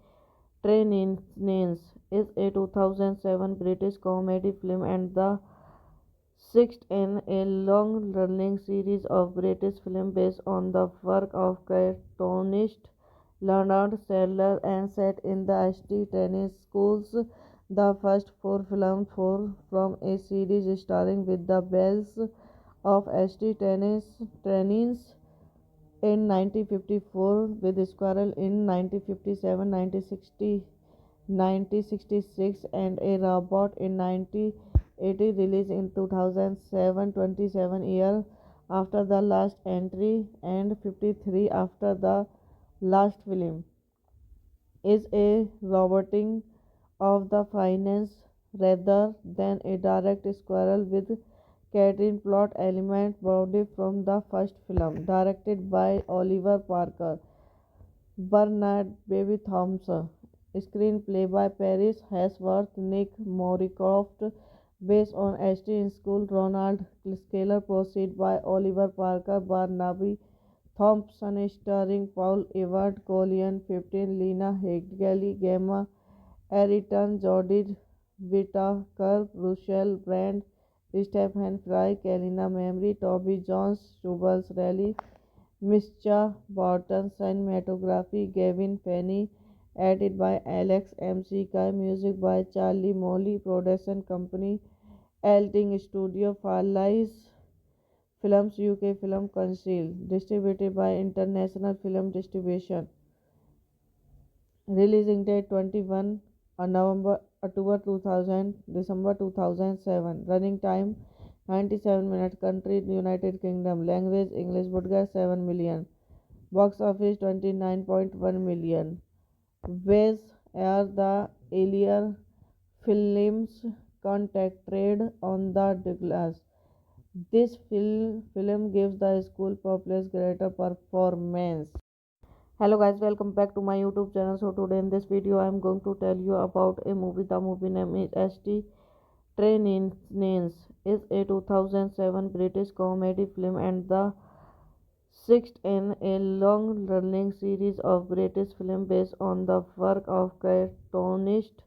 Speaker 1: Trainings is a 2007 British comedy film and the sixth in a long running series of British films based on the work of cartoonist Leonard Sadler and set in the ST Tennis Schools. The first four films from a series starring with the bells of ST Trainings in 1954 with Squirrel in 1957, 1966 and a robot in 1980 released in 2007 27 year after the last entry and 53 after the last film is a roboting of the finance rather than a direct sequel with catering plot element borrowed from the first film. Directed by Oliver Parker, Bernard Baby Thompson. Screenplay by Paris Hesworth, Nick Moricroft, based on Ashton School, Ronald Scaler, proceed by Oliver Parker, Barnaby Thompson, starring Paul Evert, Colleen 15, Lena Headley, Gemma Arterton, Jodie Whittaker, Russell Brand, Stephen Fry, Kalina Memory, Toby Jones, Jubals Raleigh, Mischa Barton, cinematography Gavin Penny, edited by Alex McKay, music by Charlie Molly, production company Elting Studio, Farleigh Films UK Film Council, distributed by International Film Distribution. Releasing date 21 November October 2000 December 2007. Running time 97 minutes. Country United Kingdom. Language English. Budget 7 million. Box office 29.1 million. Ways are the earlier films contracted on the Douglas. This film gives the school populace greater performance. Hello guys, welcome back to my YouTube channel. So today in this video I am going to tell you about a movie. The movie name is ST Trainings is a 2007 British comedy film and the sixth in a long running series of British films based on the work of cartoonist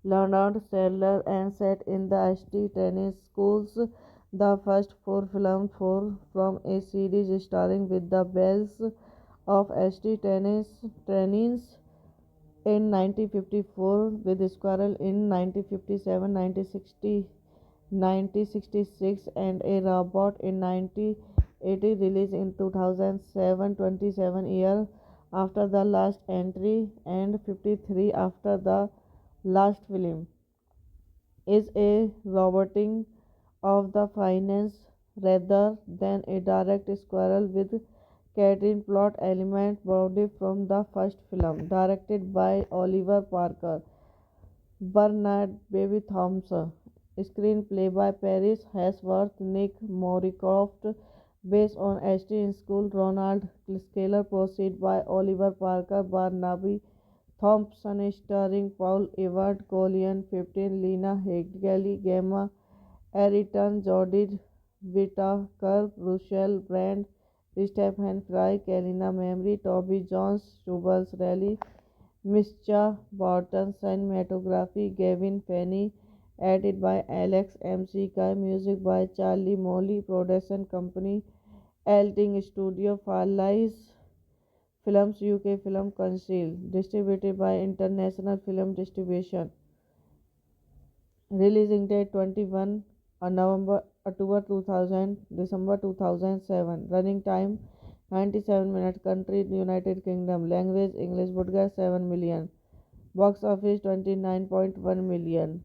Speaker 1: Leonard Sadler and set in the ST Training Schools. The first four films from a series starring with the Bells of ST Trainings in 1954, with Squirrel in 1957, 1966, and a Robot in 1980, released in 2007, 27 years after the last entry and 53 after the last film, is a roboting of the finance rather than a direct sequel with catering plot element borrowed from the first film. Directed by Oliver Parker, Bernard Baby Thompson. Screenplay by Paris Hesworth, Nick Moricroft, based on Ashton School, Ronald Scaler, proceed by Oliver Parker, Barnaby Thompson, starring Paul Evert, Colleen 15, Lena Headley, Gemma Arterton, Jodie Whittaker, Russell Brand, Stephen Fry, Kalina Memory, Toby Jones, Jubals Raleigh, Mischa Barton, cinematography Gavin Penny, edited by Alex McKay, music by Charlie Molly, production company Elting Studio, Farleigh Films UK Film Council, distributed by International Film Distribution. Releasing date 21 November October 2000 December 2007. Running time 97 minutes. Country United Kingdom. Language English. Budget 7 million. Box office 29.1 million.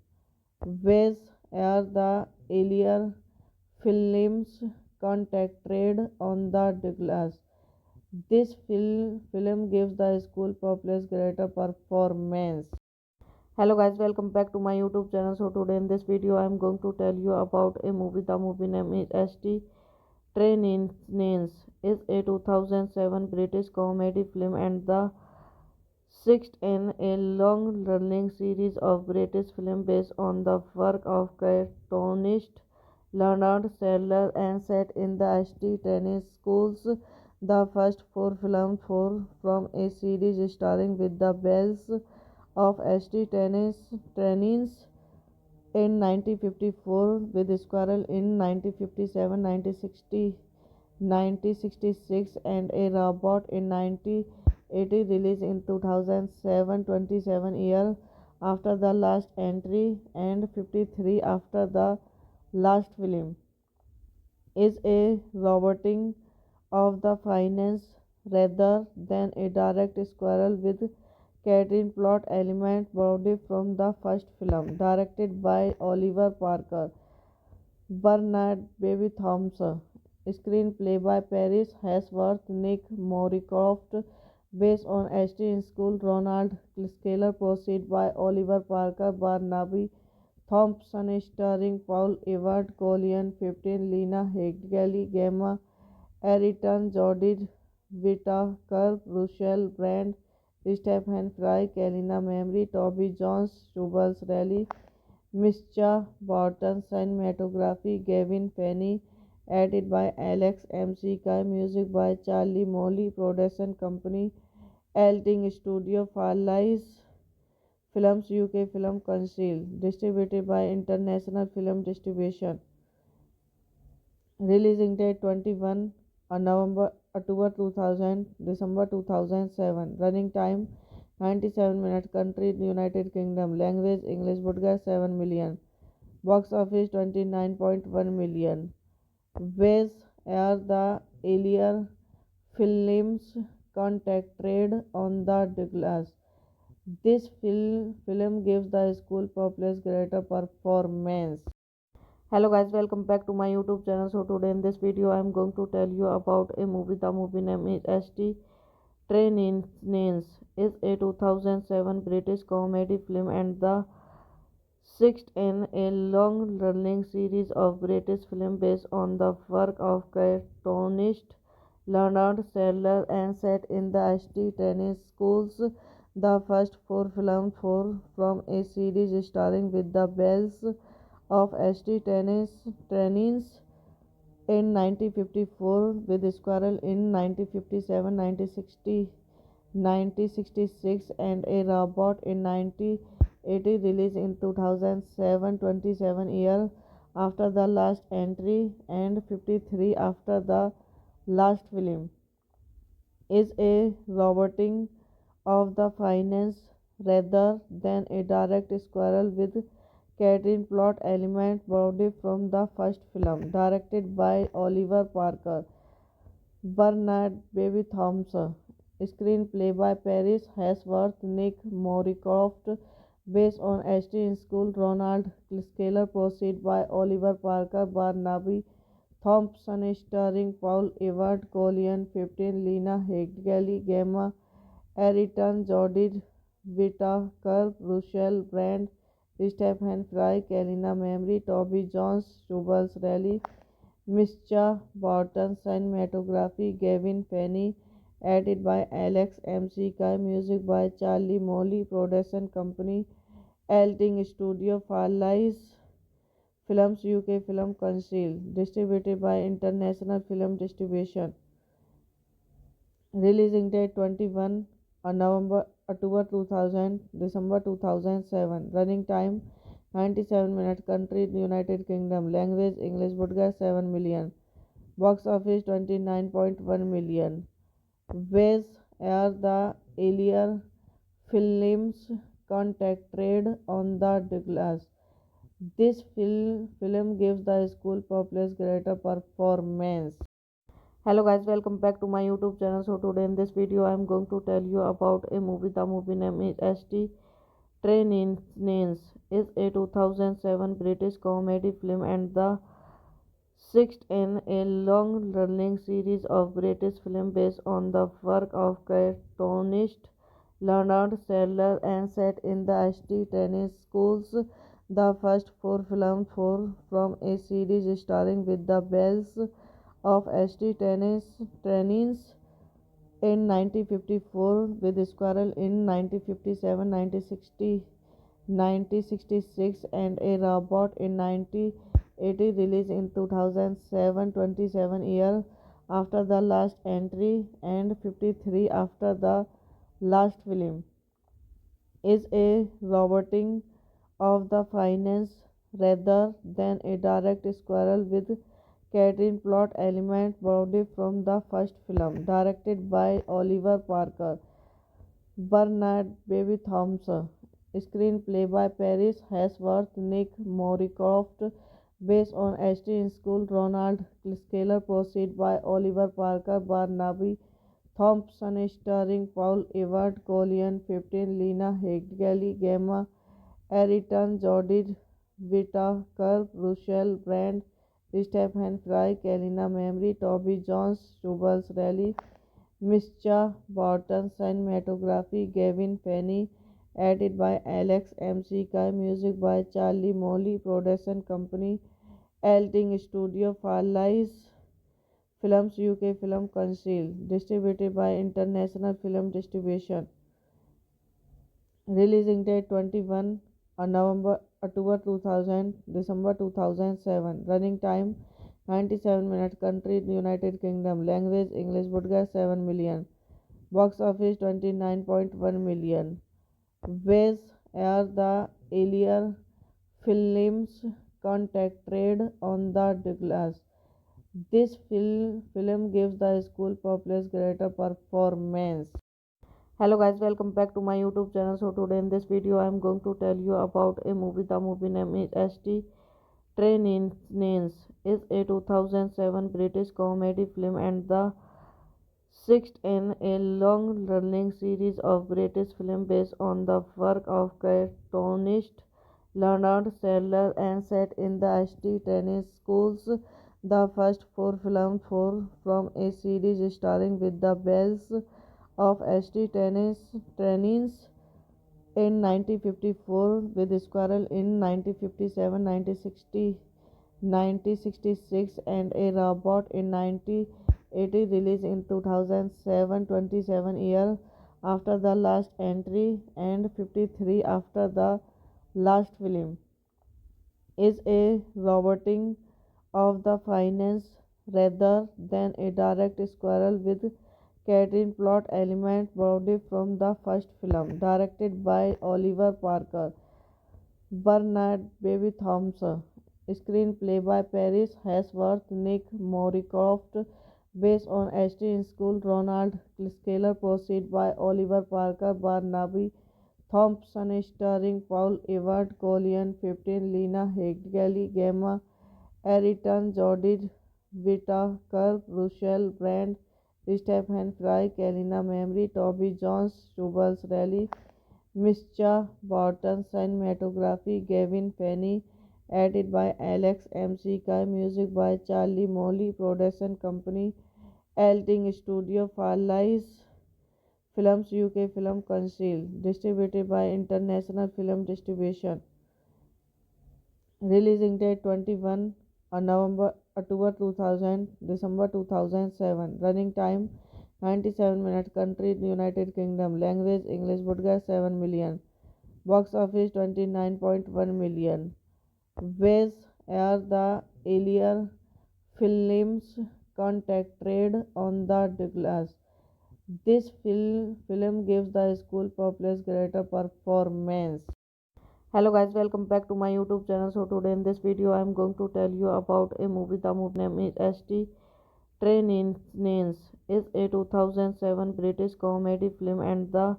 Speaker 1: Ways are the earlier films contracted on the Douglas. This film gives the school populace greater performance. Hello guys, welcome back to my YouTube channel. So today in this video I am going to tell you about a movie. The movie name is ST Trainings is a 2007 British comedy film and the sixth in a long running series of British films based on the work of cartoonist Leonard Sadler and set in the ST Training Schools. The first four films from a series starring with the Bells of ST Trainings in 1954, with Squirrel in 1957, 1966, and a Robot in 1980, released in 2007, 27 years after the last entry and 53 after the last film, is a roboting of the finance rather than a direct sequel with catering plot element borrowed from the first film. Directed by Oliver Parker, Bernard Baby Thompson. Screenplay by Paris Hesworth, Nick Moricroft, based on Ashton School, Ronald Scaler, proceed by Oliver Parker, Barnaby Thompson, starring Paul Ewart, Colleen 15, Lena Headey, Gemma Arterton, Jodie Whittaker, Russell Brand, Stephen Fry, Kalina Memory, Toby Jones, Jubals Raleigh, Mischa Barton, cinematography Gavin Penny, edited by Alex McKay, music by Charlie Molly, production company Elting Studio, Farleigh Films UK Film Council, distributed by International Film Distribution. Releasing date 21 November October 2000 December 2007. Running time 97 minutes. Country United Kingdom. Language English. Budget 7 million. Box office 29.1 million. Ways are the earlier films contracted on the glass. This film gives the school populace greater performance. Hello guys, welcome back to my YouTube channel. So today in this video I am going to tell you about a movie. The movie name is ST Trainings. Is a 2007 British comedy film and the sixth in a long running series of British films based on the work of cartoonist Leonard Sadler and set in the ST Training schools. The first four films from a series starring with the bells of ST Trainings in 1954, with Squirrel in 1957, 1966, and a Robot in 1980, released in 2007, 27 years after the last entry and 53 after the last film, is a roboting of the finance rather than a direct squirrel with Catherine plot element borrowed from the first film, directed by Oliver Parker, Bernard Baby Thompson, screenplay by Paris Hesworth, Nick Moricroft, based on Ashton School, Ronald Scaler, proceed by Oliver Parker, Barnaby Thompson, starring Paul Ewart, Colleen 15, Lena Headey, Gemma Arterton, Jodie Whittaker, Russell Brand, Stephen Fry, Kalina Memory, Toby Jones, Jubals Raleigh, Mischa Barton, cinematography Gavin Penny, edited by Alex McKay, music by Charlie Molly, production company Elting Studio, Farleigh Films UK Film Council, distributed by International Film Distribution. Releasing date 21 November October 2000 December 2007. Running time 97 minutes. Country United Kingdom. Language English. Budget 7 million. Box office 29.1 million. Ways are the earlier films contracted on the glass. This film gives the school populace greater performance. Hello guys, welcome back to my YouTube channel. So today in this video I am going to tell you about a movie. The movie name is ST Trainings. Is a 2007 British comedy film and the sixth in a long running series of British films based on the work of cartoonist Leonard Sadler and set in the ST Training schools. The first four films from a series starring with the bells of ST Trainings in 1954, with Squirrel in 1957, 1966, and a Robot in 1980, released in 2007, 27 years after the last entry and 53 after the last film, is a roboting of the finance rather than a direct squirrel with Catherine plot element borrowed from the first film, directed by Oliver Parker, Bernard Baby Thompson, screenplay by Paris Hesworth, Nick Moricroft, based on Ashton School, Ronald Scaler, proceed by Oliver Parker, Barnaby Thompson, starring Paul Ewart, Colleen 15, Lena Headey, Gemma Arterton, Jodie Whittaker, Russell Brand, Stephen Fry, Kalina Memory, Toby Jones, Jubals Raleigh, Mischa Barton, cinematography Gavin Penny, edited by Alex McKay, music by Charlie Molly, production company Elting Studio, Farleigh Films UK Film Council, distributed by International Film Distribution. Releasing date 21 November October 2000 December 2007. Running time 97 minutes. Country United Kingdom. Language English. Budget 7 million. Box office 29.1 million. Ways are the earlier films contracted on the Douglas. This film gives the school populace greater performance. Hello guys, welcome back to my YouTube channel. So today in this video I am going to tell you about a movie. The movie name is ST Trainings is a 2007 British comedy film and the sixth in a long running series of British films based on the work of cartoonist Leonard Sadler and set in the ST Training Schools. The first four films from a series starring with the bells of ST Trainings in 1954 with Squirrel in 1957, 1966 and a robot in 1980 released in 2007, 27 years after the last entry and 53 after the last film, is a roboting of the finance rather than a direct squirrel with Catherine plot element borrowed from the first film, directed by Oliver Parker, Bernard Baby Thompson, screenplay by Paris Hesworth, Nick Moricroft, based on Ashton School, Ronald Scaler, proceed by Oliver Parker, Barnaby Thompson, starring Paul Ewart, Colleen 15, Lena Headley, Gemma Ayrton, Jodie Whittaker, Rochelle Brand, Stephen Fry, Kalina Memory, Toby Jones, Jubals Raleigh, Mischa Barton, cinematography Gavin Penny, edited by Alex McKay, music by Charlie Molly, production company Elting Studio, Farleigh Films UK Film Council, distributed by International Film Distribution. Releasing date 21 November October 2000 December 2007. Running time 97 minutes. Country United Kingdom. Language English. Budget 7 million. Box office 29.1 million. Ways are the earlier films contracted on the Douglas. This film gives the school populace greater performance. Hello guys, welcome back to my YouTube channel. So today in this video I am going to tell you about a movie. The movie name is ST Trainings is a 2007 British comedy film and the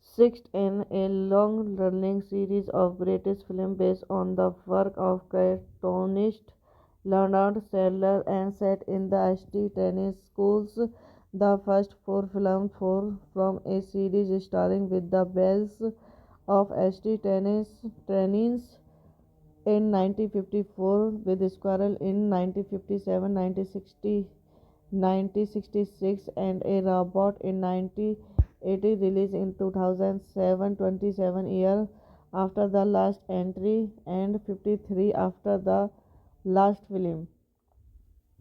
Speaker 1: sixth in a long running series of British films based on the work of cartoonist Leonard Sadler and set in the ST Training Schools. The first four films from a series starring with the bells of ST Trainings in 1954 with Squirrel in 1957, 1966 and a robot in 1980 released in 2007, 27 years after the last entry and 53 after the last film,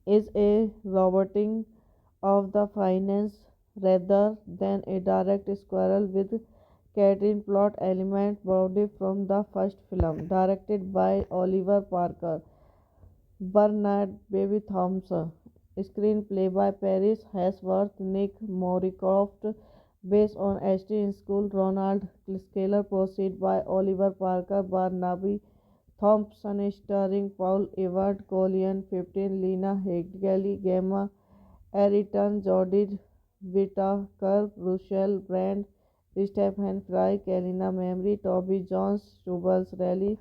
Speaker 1: is a roboting of the finance rather than a direct squirrel with Catherine plot element borrowed from the first film, directed by Oliver Parker, Bernard Baby Thompson, screenplay by Paris Hesworth, Nick Moricroft, based on Ashton School, Ronald Scaler, proceed by Oliver Parker, Barnaby Thompson, starring Paul Ewart, Colleen 15, Lena Headley, Gemma Ayrton, Jodie Whittaker, Rochelle Brand, Stephen Fry, Kalina Memory, Toby Jones, Jubals Raleigh,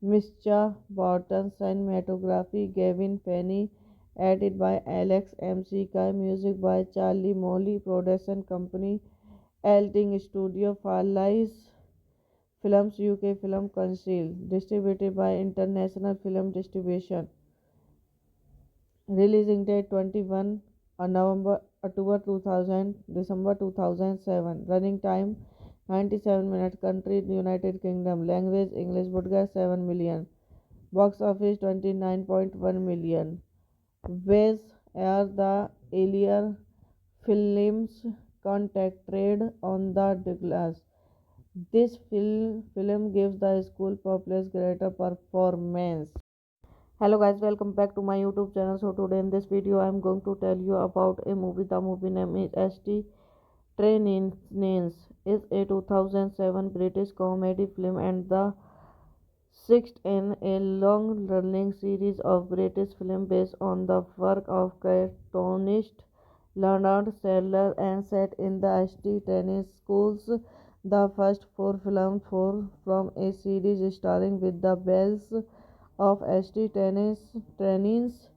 Speaker 1: Mischa Barton, cinematography Gavin Penny, edited by Alex McKay, music by Charlie Molly, production company Elting Studio, Farleigh Films UK Film Council, distributed by International Film Distribution. Releasing date 21 November October 2000 December 2007. Running time 97 minutes. Country United Kingdom. Language English. Budget 7 million. Box office 29.1 million. Wes are the earlier films contracted on the glass. This film gives the school populace greater performance. Hello guys, welcome back to my YouTube channel. So today in this video I am going to tell you about a movie. The movie name is ST Trainings is a 2007 British comedy film and the sixth in a long-running series of British films based on the work of cartoonist Leonard Sadler and set in the ST Tennis Schools. The first four films from a series starring with the bells of ST Tennis Trainings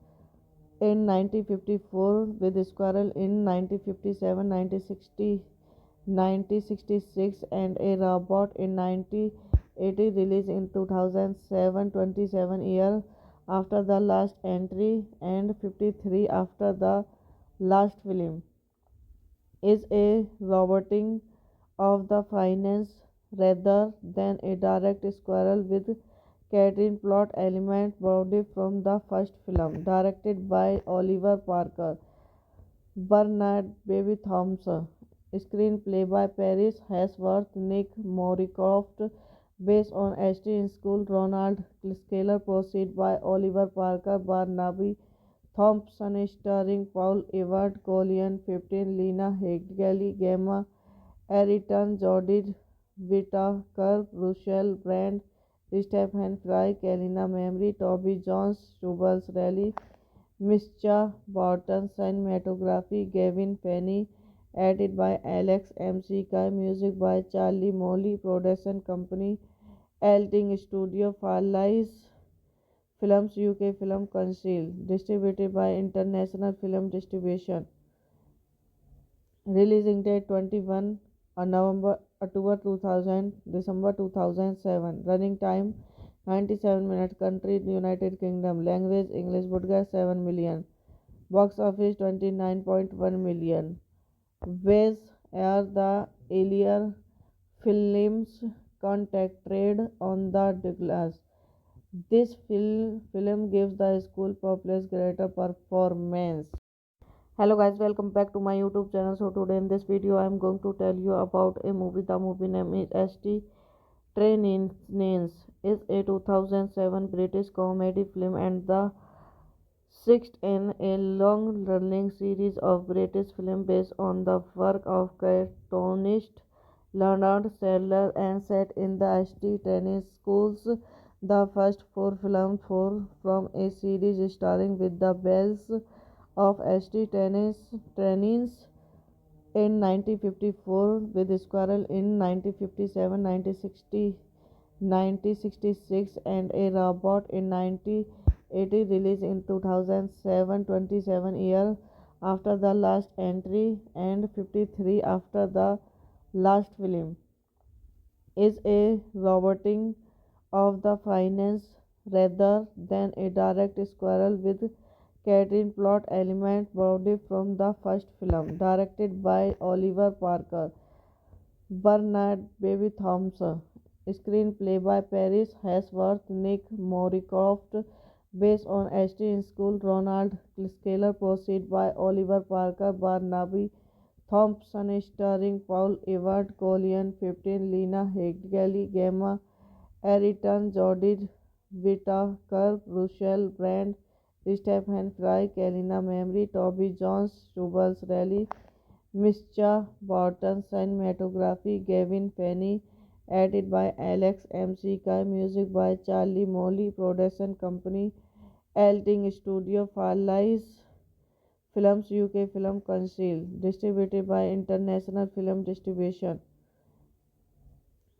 Speaker 1: in 1954 with Squirrel in 1957, 1966 and a robot in 1980 released in 2007, 27 years after the last entry and 53 after the last film is a roboting of the finance rather than a direct squirrel with Catherine plot element borrowed from the first film, directed by Oliver Parker, Bernard Baby Thompson, screenplay by Paris Hesworth, Nick Moricroft, based on Ashton School, Ronald Scaler, proceed by Oliver Parker, Barnaby Thompson, starring Paul Ewart, Colleen 15, Lena Headley, Gemma Arterton, Jodie Whittaker, Russell Brand, Stephen Fry, Kalina Memory, Toby Jones, Jubals Raleigh, Mischa Barton, cinematography Gavin Penny, edited by Alex McKay, music by Charlie Molly, production company Elting Studio, Farleigh Films UK Film Council, distributed by International Film Distribution. Releasing date 21 November October 2000 December 2007. Running time 97 minutes. Country United Kingdom. Language English. Budget 7 million. Box office 29.1 million. Wes are the earlier films contracted on the glass. This film gives the school populace greater performance. Hello guys, welcome back to my YouTube channel. So today in this video I am going to tell you about a movie. The movie name is ST Trainings is a 2007 British comedy film and the sixth in a long-running series of British films based on the work of cartoonist Leonard Sadler and set in the ST Tennis Schools. The first four films from a series starring with the bells of ST Tennis Trainings in 1954 with Squirrel in 1957, 1966 and a robot in 1980 released in 2007, 27 years after the last entry and 53 after the last film is a roboting of the finance rather than a direct squirrel with Catherine plot element borrowed from the first film, directed by Oliver Parker, Bernard Baby Thompson, screenplay by Paris Hesworth, Nick Moricroft, based on Ashton School, Ronald Scaler, proceed by Oliver Parker, Barnaby Thompson, starring Paul Ewart, Colleen 15, Lena Headley, Gemma Arterton, Jodie Whittaker, Russell Brand, Stephen Fry, Kalina Memory, Toby Jones, Jubals Raleigh, Mischa Barton, cinematography Gavin Penny, edited by Alex McKay, music by Charlie Molly, production company Elting Studio, Farleigh Films UK Film Council, distributed by International Film Distribution.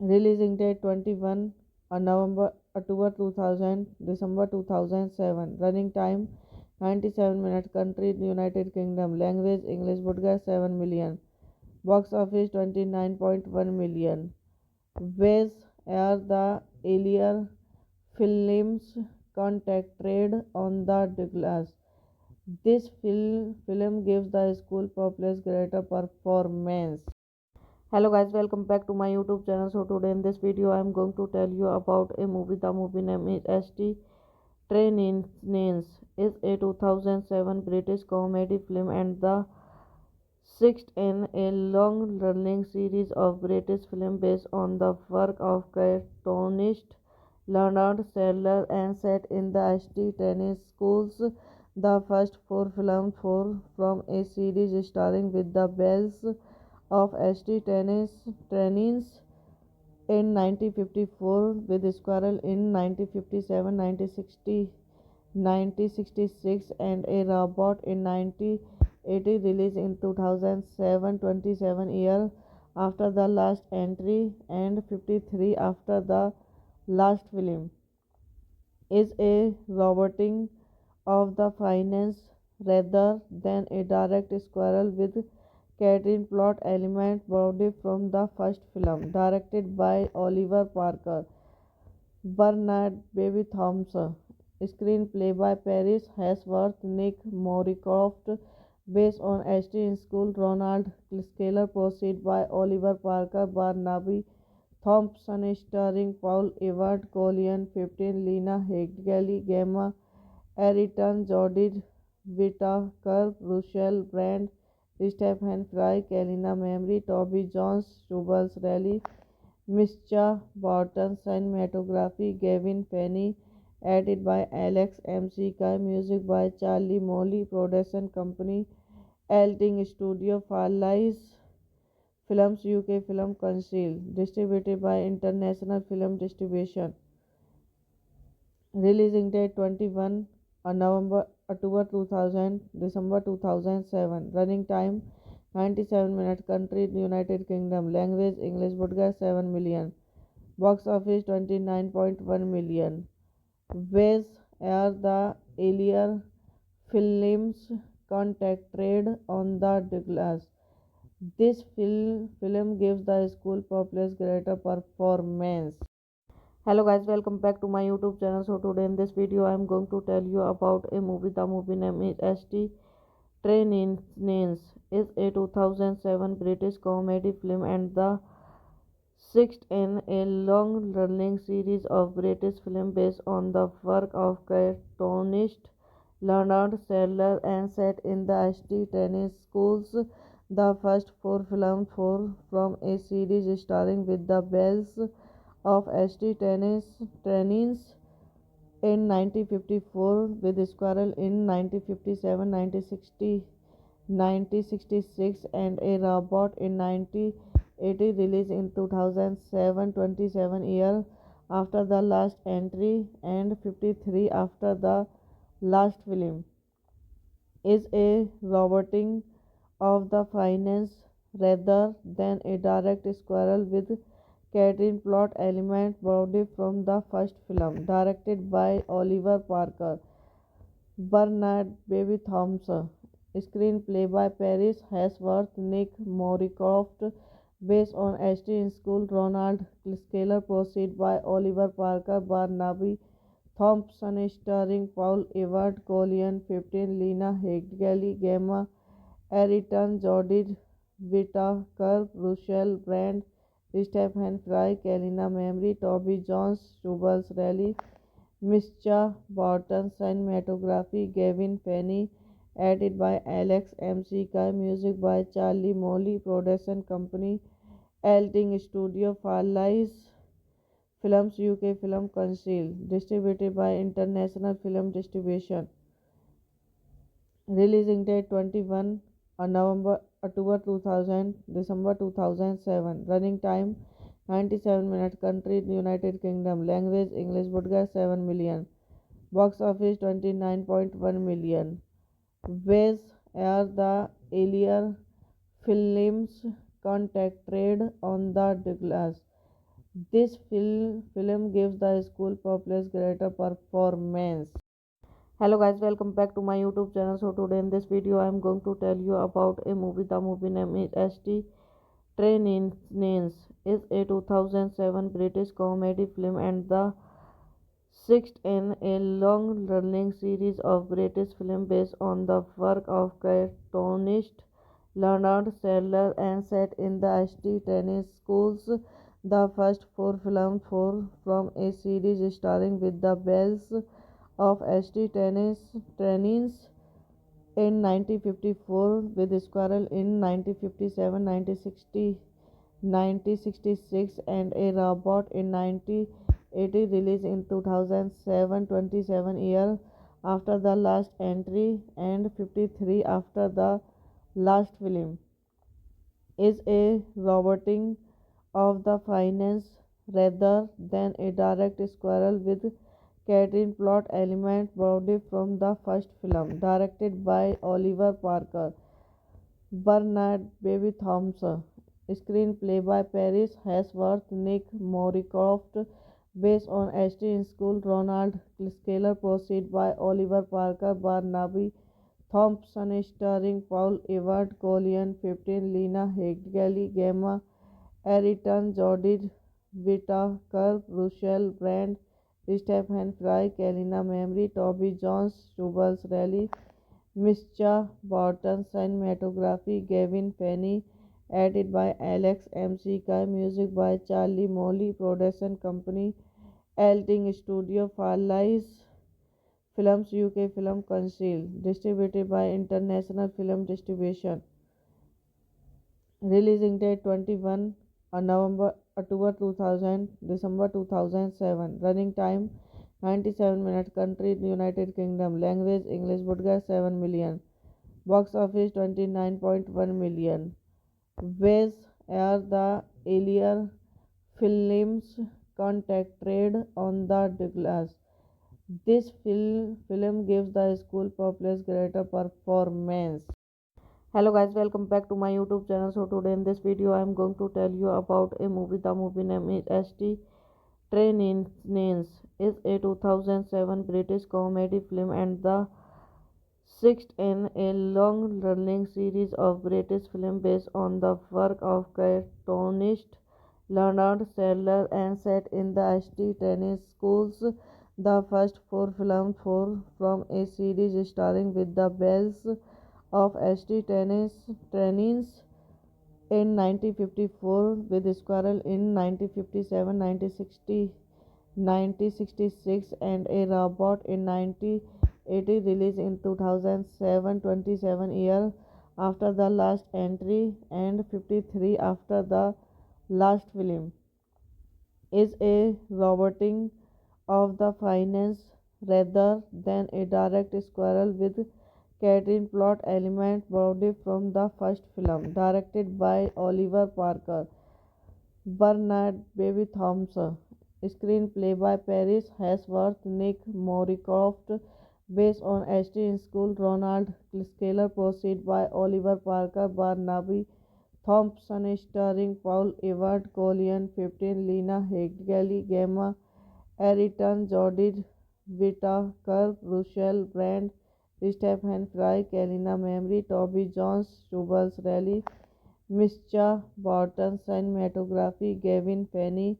Speaker 1: Releasing date 21 November October 2000 December 2007. Running time 97 minutes. Country United Kingdom. Language English. Budget 7 million. Box office 29.1 million. Wes are the earlier films contracted on the glass. This film gives the school populace greater performance. Hello guys, welcome back to my YouTube channel. So today in this video I am going to tell you about a movie. The movie name is ST Trainings is a 2007 British comedy film and the sixth in a long-running series of British films based on the work of cartoonist Leonard Sadler and set in the ST Tennis Schools. The first four films from a series starring with the Bells of ST Tennis Trainings in 1954 with Squirrel in 1957, 1966 and a robot in 1980 released in 2007 27 years after the last entry and 53 after the last film is a roboting of the finance rather than a direct squirrel with Catherine plot element borrowed from the first film, directed by Oliver Parker, Bernard Baby Thompson, screenplay by Paris Hesworth, Nick Moricroft, based on Ashton School, Ronald Scaler, proceed by Oliver Parker, Barnaby Thompson, starring Paul Ewart, Colleen 15, Lena Headley, Gemma Ayrton, Jodie Whittaker, Russell Brand, Stephen Fry, Kalina Memory, Toby Jones, Jubals Raleigh, Mischa Barton, cinematography Gavin Penny, edited by Alex McKay, music by Charlie Molly, production company Elting Studio, Farleigh Films UK Film Council, distributed by International Film Distribution. Releasing date 21 November October 2000 December 2007. Running time 97 minutes. Country United Kingdom. Language English. Budget 7 million. Box office 29.1 million. Ways are the earlier films contracted on the Douglas. This film gives the school populace greater performance. Hello guys, welcome back to my YouTube channel. So today in this video I am going to tell you about a movie. The movie name is ST Trainings is a 2007 British comedy film and the sixth in a long-running series of British films based on the work of cartoonist Leonard Sadler and set in the ST Tennis Schools. The first four films from a series starring with the Bells of ST Tennis Trainings in 1954 with Squirrel in 1957, 1966 and a robot in 1980 released in 2007 27 years after the last entry and 53 after the last film is a roboting of the finance rather than a direct squirrel with Catherine plot element borrowed from the first film, directed by Oliver Parker, Bernard Baby Thompson, screenplay by Paris Hesworth, Nick Moricroft, based on Ashton School, Ronald Scaler, proceed by Oliver Parker, Barnaby Thompson, starring Paul Ewart, Colleen 15, Lena Headley, Gemma Ayrton, Jodie Whittaker, Russell Brand, Stephen Fry, Kalina Memory, Toby Jones, Jubals Raleigh, Mischa Barton, cinematography Gavin Penny, edited by Alex McKay, music by Charlie Molly, production company Elting Studio, Farleigh Films UK Film Council, distributed by International Film Distribution. Releasing date 21 November October 2000 December 2007. Running time 97 minutes. Country United Kingdom. Language English. Budget 7 million. Box office 29.1 million. Ways are the earlier films contracted on the Douglas. This film gives the school populace greater performance. Hello guys, welcome back to my YouTube channel. So today in this video I am going to tell you about a movie. The movie name is ST Trainings is a 2007 British comedy film and the sixth in a long-running series of British films based on the work of cartoonist Leonard Sadler and set in the St. Tennis schools. The first four films from a series starring with the bells of St. Tennis in 1954, with Squirrel in 1957, 1966, and a robot in 1980, released in 2007, 27 years after the last entry and 53 after the last film, is a roboting of the finance rather than a direct squirrel with Catherine plot element borrowed from the first film, directed by Oliver Parker. Bernard Baby Thompson. Screenplay by Paris Hesworth, Nick Moricroft, based on Ashton School, Ronald Scaler, proceed by Oliver Parker, Barnaby Thompson, starring Paul Evert, Colleen 15, Lena Headley, Gemma Arterton, Jodie Whittaker, Russell Brand, Stephen Fry, Kalina Memory, Toby Jones, Jubals Raleigh, Mischa Barton, cinematography Gavin Penny, edited by Alex McKay, music by Charlie Molly, production company Elting Studio, Farleigh Films UK Film Council, distributed by International Film Distribution. Releasing date 21 October 2000, December 2007. Running time 97 minutes. Country United Kingdom. Language English. Budget 7 million. Box office 29.1 million. Ways are the earlier films contracted on the glass. This film gives the school populace greater performance. Hello guys, welcome back to my YouTube channel. So today in this video I am going to tell you about a movie. The movie name is St. Trainings, is a 2007 British comedy film and the sixth in a long-running series of British films based on the work of cartoonist Leonard Sadler and set in the St. Tennis schools. The first four films from a series starring with the bells of St. Tennis in 1954, with Squirrel in 1957, 1966, and a robot in 1980, released in 2007, 27 years after the last entry and 53 after the last film, is a roboting of the finance rather than a direct squirrel with Catherine plot element borrowed from the first film, directed by Oliver Parker. Bernard Baby Thompson. Screenplay by Paris Hesworth, Nick Moricroft, based on Ashton School, Ronald Scaler, proceed by Oliver Parker, Barnaby Thompson, starring Paul Evert, Colleen 15, Lena Headley, Gemma Arterton, Jodie Whittaker, Russell Brand, Stephen Fry, Kalina Memory, Toby Jones, Jubals Raleigh, Mischa Barton, cinematography Gavin Penny,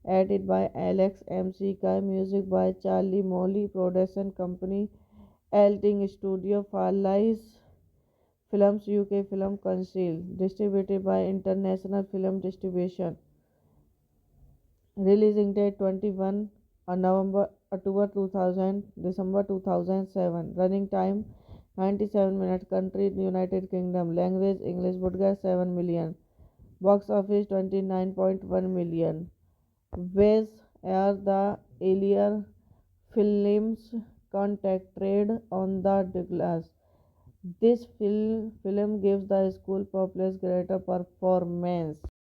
Speaker 1: edited by Alex McKay, music by Charlie Molly, production company Elting Studio, Farleigh Films UK Film Council, distributed by International Film Distribution. Releasing date 21 October 2000, December 2007. Running time 97 minutes. Country United Kingdom. Language English. Budget 7 million. Box office 29.1 million. Ways are the earlier films contracted on the glass. This film gives the school populace greater performance.